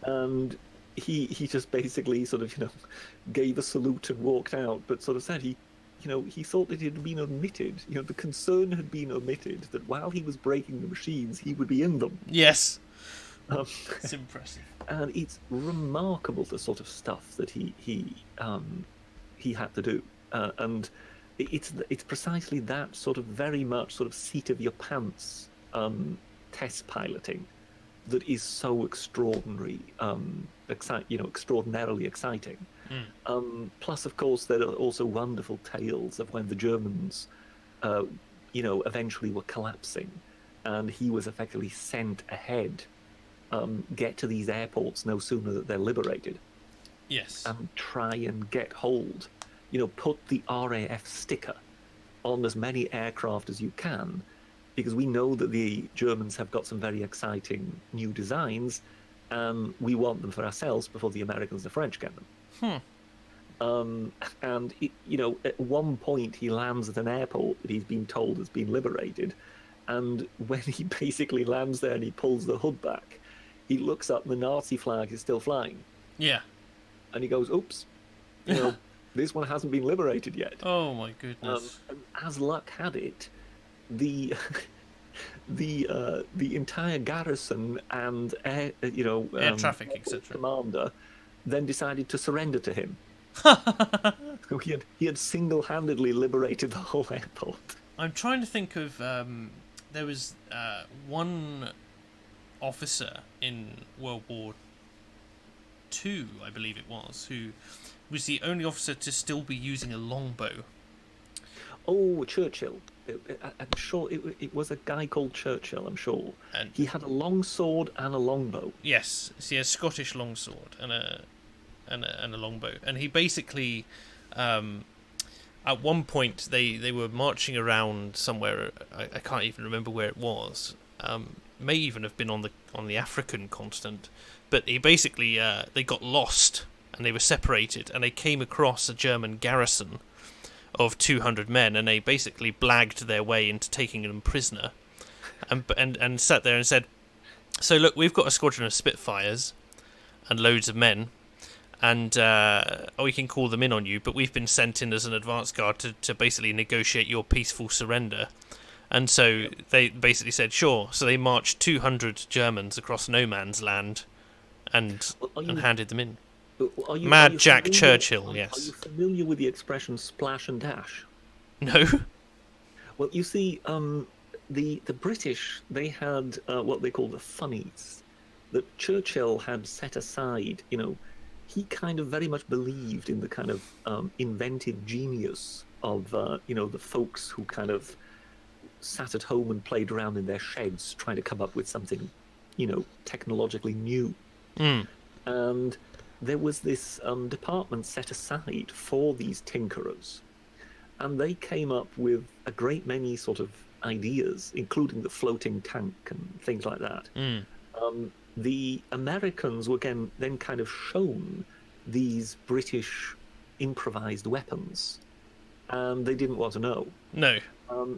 And he just basically sort of gave a salute and walked out, but sort of said he thought that it had been omitted. The concern had been omitted that while he was breaking the machines, he would be in them. Yes. It's impressive. And it's remarkable the sort of stuff that he had to do, and it's precisely that sort of very much sort of seat of your pants test piloting that is so extraordinarily exciting. Plus, of course, there are also wonderful tales of when the Germans, eventually were collapsing, and he was effectively sent ahead. Get to these airports no sooner that they're liberated. Yes. And try and get hold, put the RAF sticker on as many aircraft as you can, because we know that the Germans have got some very exciting new designs, and we want them for ourselves before the Americans and the French get them. And at one point he lands at an airport that he's been told has been liberated, and when he basically lands there and he pulls the hood back, he looks up and the Nazi flag is still flying. Yeah. And he goes, "Oops, this one hasn't been liberated yet." Oh my goodness. And as luck had it, the entire garrison and air traffic, etc. commander then decided to surrender to him. So he had single-handedly liberated the whole airport. I'm trying to think of there was one officer in World War II, I believe it was, who was the only officer to still be using a longbow. Oh, Churchill. I'm sure it was a guy called Churchill, I'm sure. And he had a long sword and a longbow. Yes, he has a Scottish longsword and a longbow. And he basically, at one point, they were marching around somewhere, I can't even remember where it was, may even have been on the African continent, but he basically, they got lost, and they were separated, and they came across a German garrison of 200 men, and they basically blagged their way into taking them prisoner, and sat there and said, "So look, we've got a squadron of Spitfires and loads of men, and we can call them in on you, but we've been sent in as an advance guard to basically negotiate your peaceful surrender." And so they basically said, "Sure." So they marched 200 Germans across no man's land and handed them in. Mad Jack familiar, Churchill, Are yes. you familiar with the expression splash and dash? No? Well, you see, the British, they had what they call the funnies, that Churchill had set aside. He kind of very much believed in the kind of inventive genius of the folks who kind of sat at home and played around in their sheds trying to come up with something, technologically new. And there was this department set aside for these tinkerers, and they came up with a great many sort of ideas, including the floating tank and things like that. The Americans were then kind of shown these British improvised weapons, and they didn't want to know. No.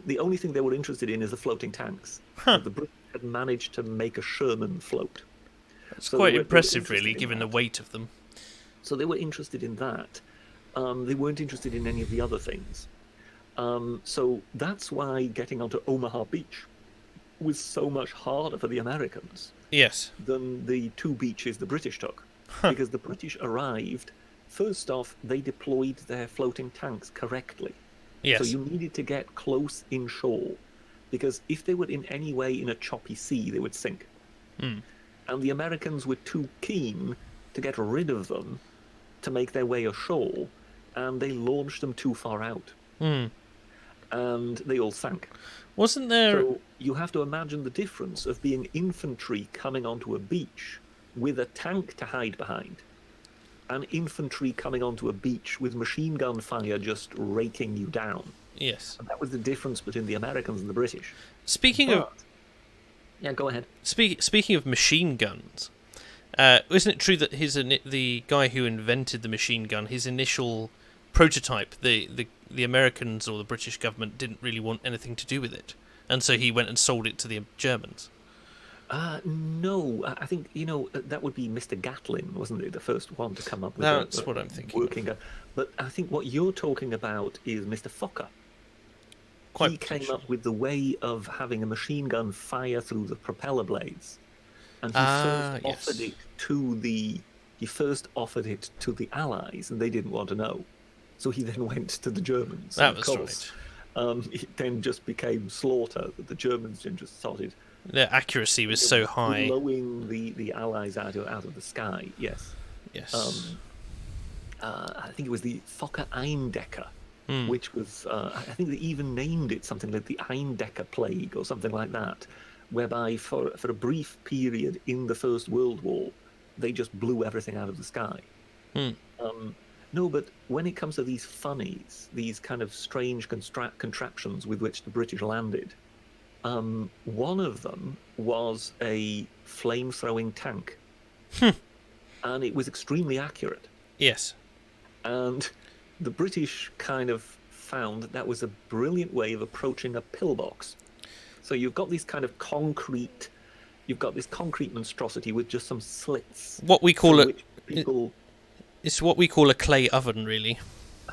The only thing they were interested in is the floating tanks. Huh. The British had managed to make a Sherman float. It's So quite they were impressive, interested really, in given the that. weight of them. So they were interested in that. They weren't interested in any of the other things. So that's why getting onto Omaha Beach was so much harder for the Americans Yes. than the two beaches the British took. Because the British arrived, first off, they deployed their floating tanks correctly. Yes. So you needed to get close inshore, because if they were in any way in a choppy sea, they would sink. And the Americans were too keen to get rid of them to make their way ashore, and they launched them too far out. And they all sank. Wasn't there... So you have to imagine the difference of being infantry coming onto a beach with a tank to hide behind, and infantry coming onto a beach with machine gun fire just raking you down. Yes. And that was the difference between the Americans and the British. Speaking of... Yeah, go ahead. Speaking of machine guns, isn't it true that the guy who invented the machine gun, his initial prototype, the Americans or the British government didn't really want anything to do with it, and so he went and sold it to the Germans? No, I think, that would be Mr. Gatlin, wasn't it? The first one to come up with That's what I'm thinking. Working gun. But I think what you're talking about is Mr. Fokker. He came up with the way of having a machine gun fire through the propeller blades, and he first offered it to the Allies, and they didn't want to know. So he then went to the Germans. That was right. It then just became slaughter. That the Germans then just started. Their accuracy was so high. Blowing the Allies out of the sky. Yes. Yes. I think it was the Fokker Eindecker, which was, I think they even named it something like the Eindecker Plague or something like that, whereby for a brief period in the First World War, they just blew everything out of the sky. No, but when it comes to these funnies, these kind of strange contraptions with which the British landed, one of them was a flame-throwing tank. And it was extremely accurate. Yes. And the British kind of found that was a brilliant way of approaching a pillbox. So you've got this kind of concrete monstrosity with just some slits. What we call It's what we call a clay oven, really.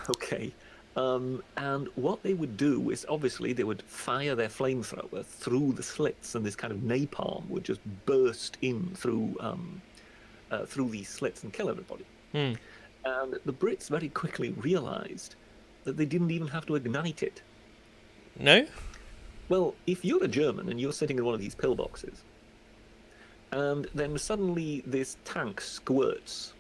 Okay. And what they would do is, obviously, they would fire their flamethrower through the slits, and this kind of napalm would just burst in through these slits and kill everybody. And the Brits very quickly realised that they didn't even have to ignite it. No? Well, if you're a German and you're sitting in one of these pillboxes, and then suddenly this tank squirts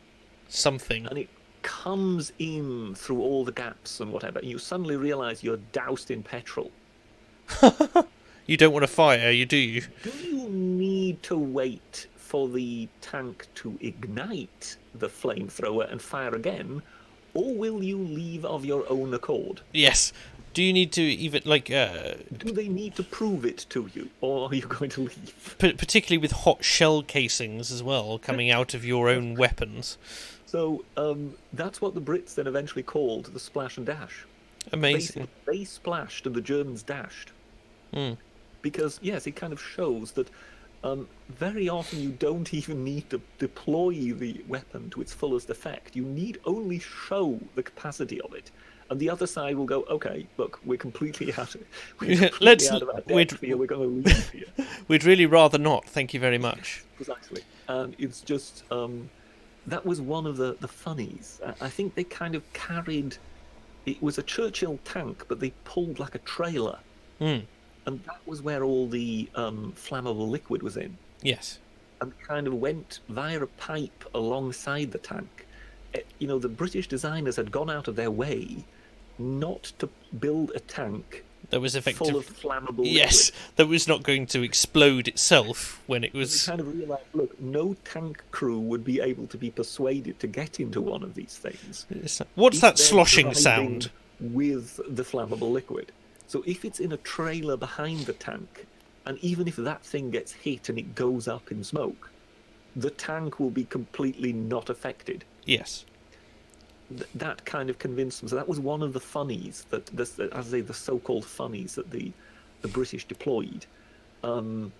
Something. and it comes in through all the gaps and whatever, and you suddenly realise you're doused in petrol. You don't want to fire, do you? Do you need to wait for the tank to ignite the flamethrower and fire again, or will you leave of your own accord? Yes. Do you need to even, Do they need to prove it to you, or are you going to leave? particularly with hot shell casings as well, coming out of your own weapons? So that's what the Brits then eventually called the splash and dash. Amazing. They splashed and the Germans dashed. Because, yes, it kind of shows that very often you don't even need to deploy the weapon to its fullest effect. You need only show the capacity of it. And the other side will go, okay, look, we're completely out of our depth here, we're going to leave here. We'd really rather not, thank you very much. Precisely. And it's just... that was one of the funnies. I think they kind of carried. It was a Churchill tank, but they pulled like a trailer, Mm. and that was where all the flammable liquid was in, Yes. and kind of went via a pipe alongside the tank. The British designers had gone out of their way not to build a tank That was full of flammable Yes, liquid. that was not going to explode itself when it They was. kind of realised, look, no tank crew would be able to be persuaded to get into one of these things. What's if that they're sloshing driving sound? with the flammable liquid. So if it's in a trailer behind the tank, and even if that thing gets hit and it goes up in smoke, the tank will be completely not affected. Yes. That kind of convinced them. So that was one of the funnies that, as I say, the so-called funnies that the British deployed. And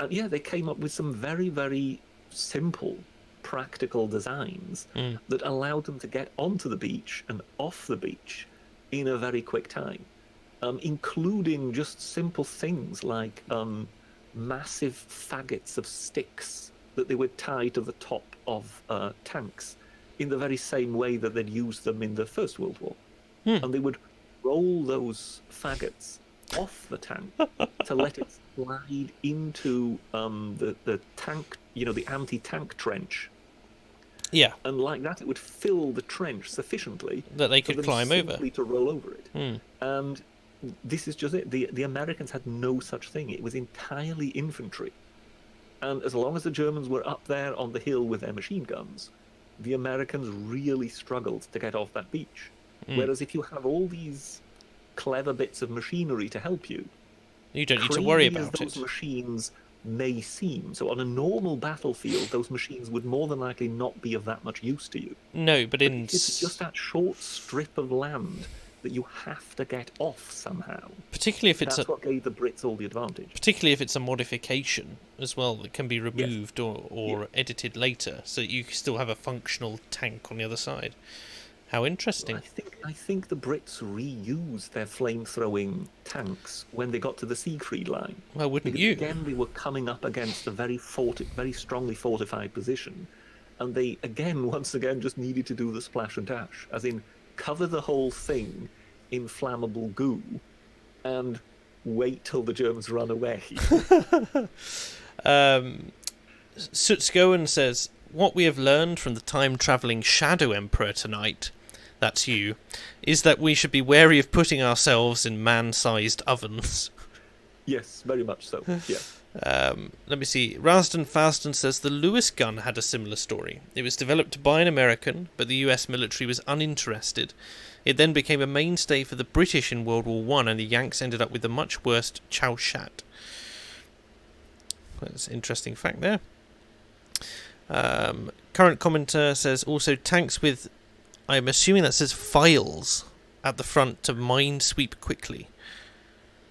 yeah, they came up with some very, very simple, practical designs that allowed them to get onto the beach and off the beach in a very quick time, including just simple things like massive faggots of sticks that they would tie to the top of tanks in the very same way that they'd used them in the First World War. And they would roll those faggots off the tank to let it slide into the tank, the anti-tank trench. Yeah. And like that, it would fill the trench sufficiently That they could climb over. Simply to roll over it. And this is just it. The Americans had no such thing. It was entirely infantry. And as long as the Germans were up there on the hill with their machine guns, the Americans really struggled to get off that beach. Whereas if you have all these clever bits of machinery to help you, you don't need to worry crazy as about those it. machines may seem. So on a normal battlefield, those machines would more than likely not be of that much use to you. No, but in It's just that short strip of land that you have to get off somehow. particularly if it's That's what gave the Brits all the advantage. particularly if it's a modification as well that can be removed or edited later, so that you still have a functional tank on the other side. How interesting. I think the Brits reused their flame-throwing tanks when they got to the Siegfried line. Well, wouldn't Because you? again, they were coming up against a very strongly fortified position, and they once again just needed to do the splash and dash, as in cover the whole thing in flammable goo and wait till the Germans run away. Sutsgoen says, what we have learned from the time-travelling Shadow Emperor tonight, that's you, is that we should be wary of putting ourselves in man-sized ovens. Yes, very much so. Yeah. Let me see. Rasden Fasden says the Lewis gun had a similar story. It was developed by an American, but the US military was uninterested. It then became a mainstay for the British in World War I, and the Yanks ended up with the much worse Chow Shat. That's an interesting fact there. Current commenter says also tanks with, I'm assuming that says files at the front to mine sweep quickly.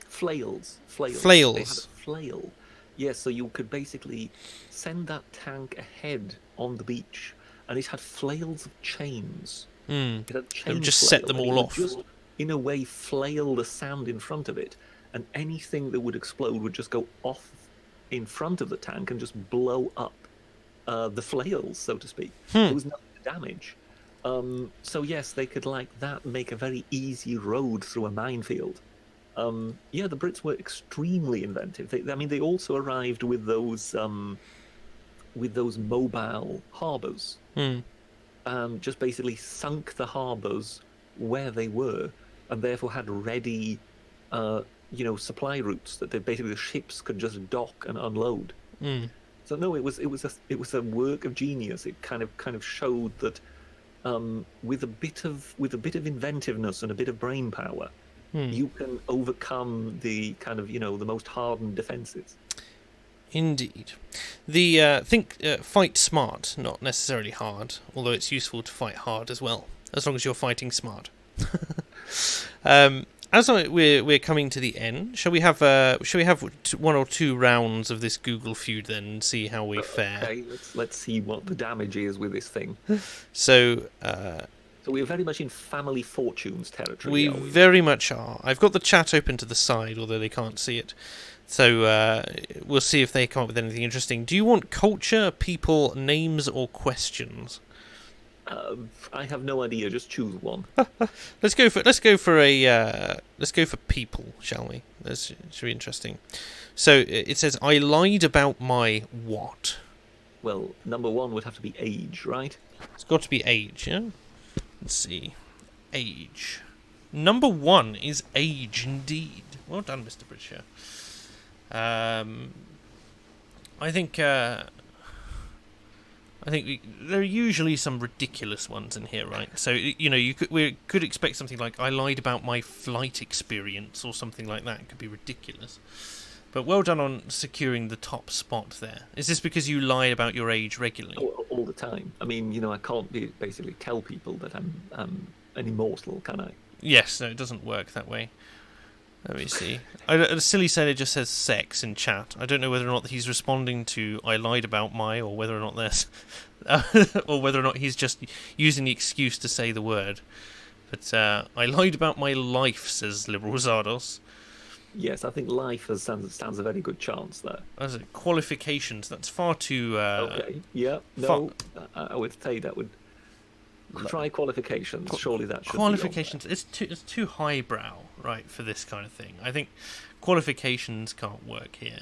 Flails. They had a flail. Yeah, so you could basically send that tank ahead on the beach, and it had flails of chains. It had It would just set them all off. Just, in a way, flail the sand in front of it, and anything that would explode would just go off in front of the tank and just blow up the flails, so to speak. There was nothing to damage. So yes, they could like that make a very easy road through a minefield. Yeah, the Brits were extremely inventive. They also arrived with those mobile harbours. Just basically sunk the harbours where they were, and therefore had ready, supply routes that basically the ships could just dock and unload. So no, it was a work of genius. It kind of showed that with a bit of inventiveness and a bit of brain power, you can overcome the kind of the most hardened defences. Indeed. The fight smart, not necessarily hard, although it's useful to fight hard as well, as long as you're fighting smart. We're coming to the end, shall we have one or two rounds of this Google feud then and see how we fare? Okay, let's see what the damage is with this thing. So we're very much in family fortunes territory. We very much are. I've got the chat open to the side, although they can't see it. So we'll see if they come up with anything interesting. Do you want culture, people, names, or questions? I have no idea. Just choose one. Let's go for people, shall we? That should be interesting. So it says, I lied about my what? Well, number one would have to be age, right? It's got to be age, yeah? Let's see. Age. Number one is age, indeed. Well done, Mr. Bridger. I think there are usually some ridiculous ones in here, right? So we could expect something like, I lied about my flight experience or something like that. It could be ridiculous. But well done on securing the top spot there. Is this because you lie about your age regularly? All the time. I mean, I can't basically tell people that I'm an immortal, can I? Yes, no, it doesn't work that way. Let me see. A silly sailor just says sex in chat. I don't know whether or not he's responding to I lied about my, or whether or not there's, or whether or not he's just using the excuse to say the word. But I lied about my life, says Liberal Zardos. Yes, I think life stands a very good chance there. As qualifications, that's far too. Okay. Yeah. No, I would say that would. Try qualifications. Surely that should qualifications. Be on there. It's too highbrow, right, for this kind of thing. I think qualifications can't work here.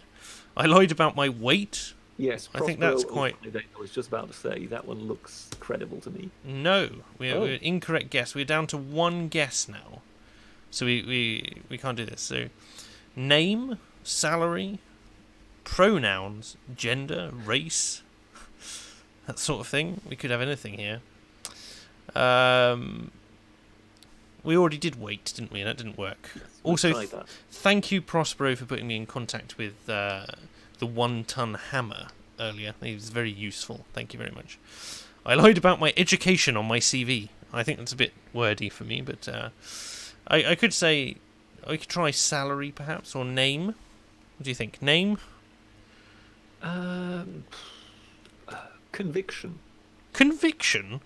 I lied about my weight. Yes, I think that's quite. I was just about to say that one looks credible to me. No, we're incorrect guess. We're down to one guess now, so we can't do this. So, name, salary, pronouns, gender, race, that sort of thing. We could have anything here. We already did weight, didn't we? And that didn't work. Yes, also, thank you, Prospero, for putting me in contact with the 1-ton hammer earlier. He was very useful. Thank you very much. I lied about my education on my CV. I think that's a bit wordy for me, but I could say I could try salary, perhaps, or name. What do you think? Name? Conviction. Conviction?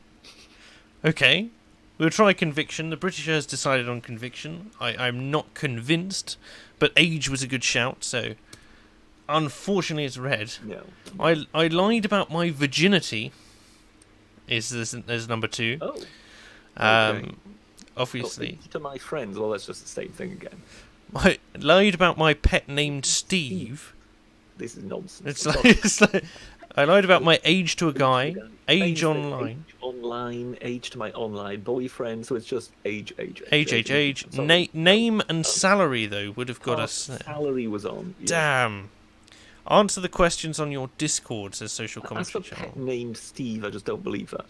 Okay, we'll try conviction. The British has decided on conviction. I'm not convinced, but age was a good shout, so unfortunately it's red. No. I lied about my virginity. There's number two. Oh. Okay. Obviously. To my friends, well, that's just the same thing again. I lied about my pet named Steve. This is nonsense. It's like I lied about my age to a guy, age online. Age to my online boyfriend, so it's just age. Name and salary, though, would have got us. Salary was on. Yeah. Damn. Answer the questions on your Discord, says Social Commentary As for Channel. pet named Steve, I just don't believe that.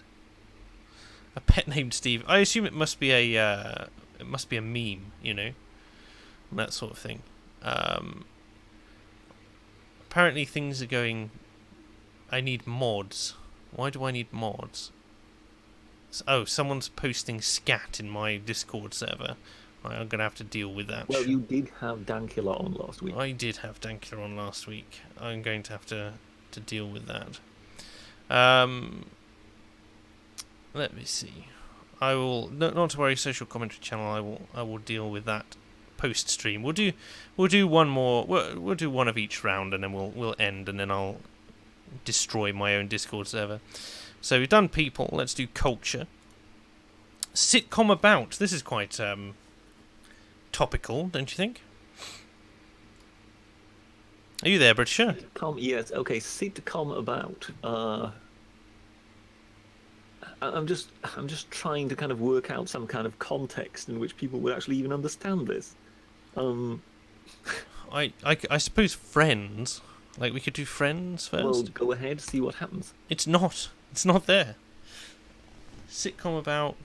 A pet named Steve. I assume it must be a meme, that sort of thing. Apparently things are going. I need mods. Why do I need mods? Oh, someone's posting scat in my Discord server. I'm going to have to deal with that. Well, you did have Dankula on last week. I did have Dankula on last week. I'm going to have to deal with that. Let me see. I will not to worry, Social Commentary Channel. I will deal with that post stream. We'll do one more. We'll do one of each round, and then we'll end, and then I'll destroy my own Discord server. So we've done people. Let's do culture. Sitcom about. This is quite topical, don't you think? Are you there, Britisher? Sitcom, yes. Okay, sitcom about. I'm just trying to kind of work out some kind of context in which people would actually even understand this. I suppose Friends. Like, we could do Friends first. Well, go ahead, see what happens. It's not there. Sitcom about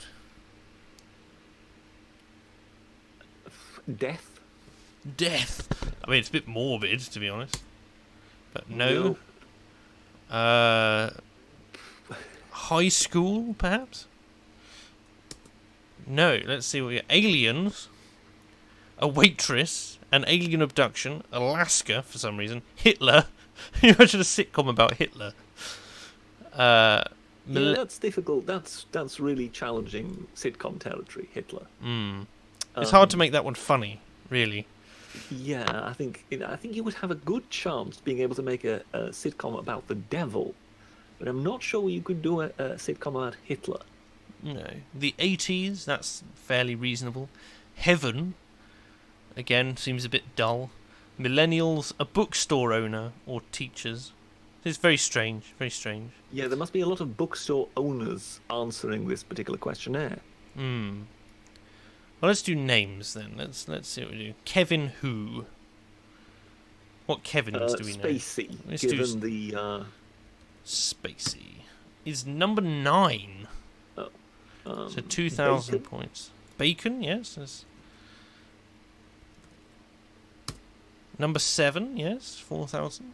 death. I mean, it's a bit morbid, to be honest. But no. High school, perhaps? No, let's see what we got. Aliens. A waitress. An alien abduction. Alaska, for some reason. Hitler. You imagine a sitcom about Hitler. Yeah, that's difficult. That's really challenging sitcom territory, Hitler. It's hard to make that one funny, really. Yeah, I think you would have a good chance being able to make a sitcom about the devil, but I'm not sure you could do a sitcom about Hitler. No. The 80s, that's fairly reasonable. Heaven, again, seems a bit dull. Millennials, a bookstore owner or teachers. It's very strange, very strange. Yeah, there must be a lot of bookstore owners answering this particular questionnaire. Well, let's do names then. Let's see what we do. Kevin who? What Kevins do we know? Spacey, Let's given do the... Spacey is number 9. So 2,000 points. Bacon, yes. That's... Number 7, yes, 4,000.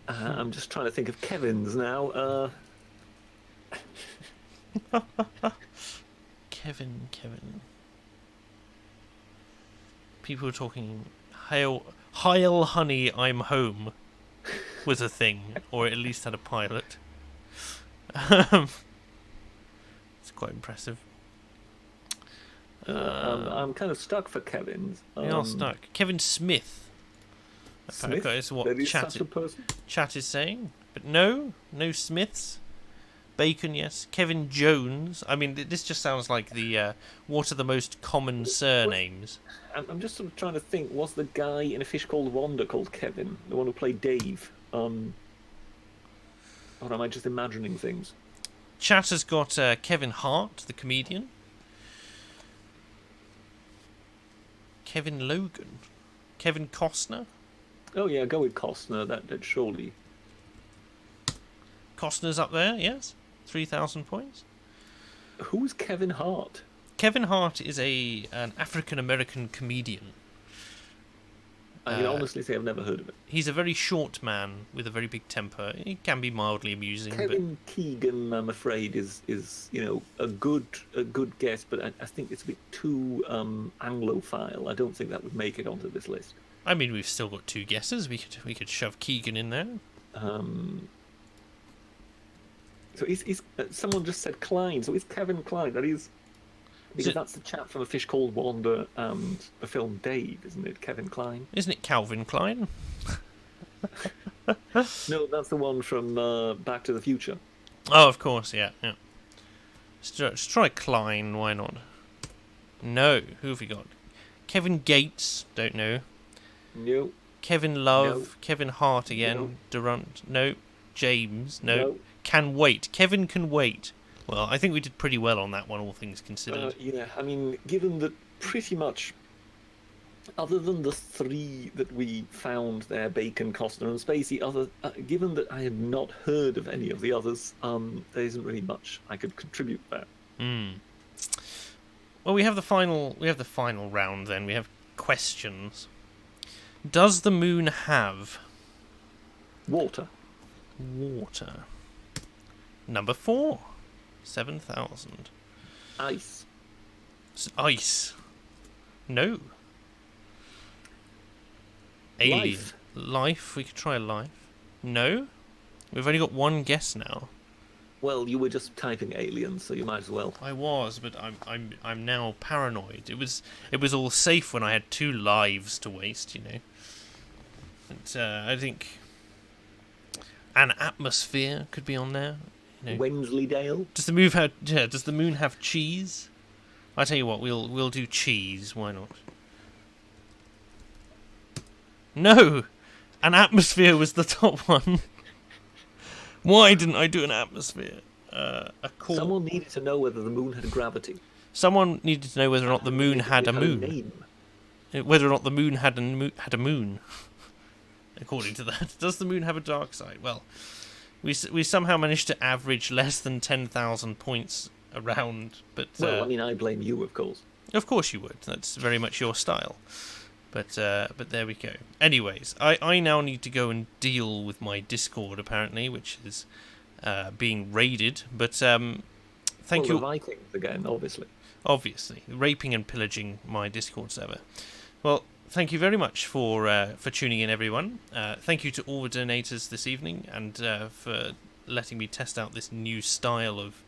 I'm just trying to think of Kevin's now. Kevin. People were talking, Hail honey, I'm home was a thing, or at least had a pilot. It's quite impressive. I'm kind of stuck for Kevin's. We are stuck. Kevin Smith. Smith? Is what There is chat, such a person? chat is saying. But no Smiths. Bacon, yes. Kevin Jones. I mean, this just sounds like the what are the most common surnames? I'm just sort of trying to think. Was the guy in A Fish Called Wanda called Kevin? The one who played Dave? Or am I just imagining things? Chat has got Kevin Hart, the comedian. Kevin Logan. Kevin Costner. Oh yeah, go with Costner. That surely. Costner's up there, yes. 3,000 points. Who's Kevin Hart? Kevin Hart is an African-American comedian. I can honestly say I've never heard of it. He's a very short man with a very big temper. He can be mildly amusing. Kevin Keegan, I'm afraid, is a good guess, but I think it's a bit too Anglophile. I don't think that would make it onto this list. I mean, we've still got 2 guesses. We could shove Keegan in there. So is someone just said Klein? So is Kevin Klein? That is. Because that's the chap from A Fish Called Wanda and the film Dave, isn't it? Kevin Klein? Isn't it Calvin Klein? No, that's the one from Back to the Future. Oh, of course, yeah. Let's try Klein, why not? No, who have we got? Kevin Gates, don't know. No. Kevin Love, No. Kevin Hart again. No. Durant, no. James, no. No. Can wait. Kevin can wait. Well, I think we did pretty well on that one, all things considered. Yeah, I mean, given that pretty much, other than the 3 that we found there, Bacon, Costner, and Spacey, given that I had not heard of any of the others, there isn't really much I could contribute there. Well, we have the final round. Then we have questions. Does the moon have Water? Number 4. 7,000. Ice? Ice. No. Alien. Life. We could try life. No. We've only got 1 guess now. Well, you were just typing aliens, so you might as well. I was, but I'm now paranoid. It was all safe when I had 2 lives to waste, you know. But, I think an atmosphere could be on there. You know. Wensleydale? Does the moon have cheese? I tell you what, we'll do cheese. Why not? No, an atmosphere was the top one. Why didn't I do an atmosphere? Someone needed to know whether the moon had gravity. Someone needed to know whether or not the moon had a moon. Name. Whether or not the moon had a moon. According to that, does the moon have a dark side? Well. We somehow managed to average less than 10,000 points around, but... Well, I mean, I blame you, of course. Of course you would. That's very much your style. But there we go. Anyways, I now need to go and deal with my Discord, apparently, which is being raided. But thank you... the Vikings again, obviously. Obviously. Raping and pillaging my Discord server. Well... Thank you very much for tuning in, everyone. Thank you to all the donators this evening and for letting me test out this new style of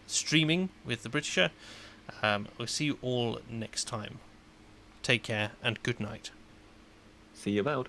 streaming with the Britisher. We'll see you all next time. Take care and good night. See you about.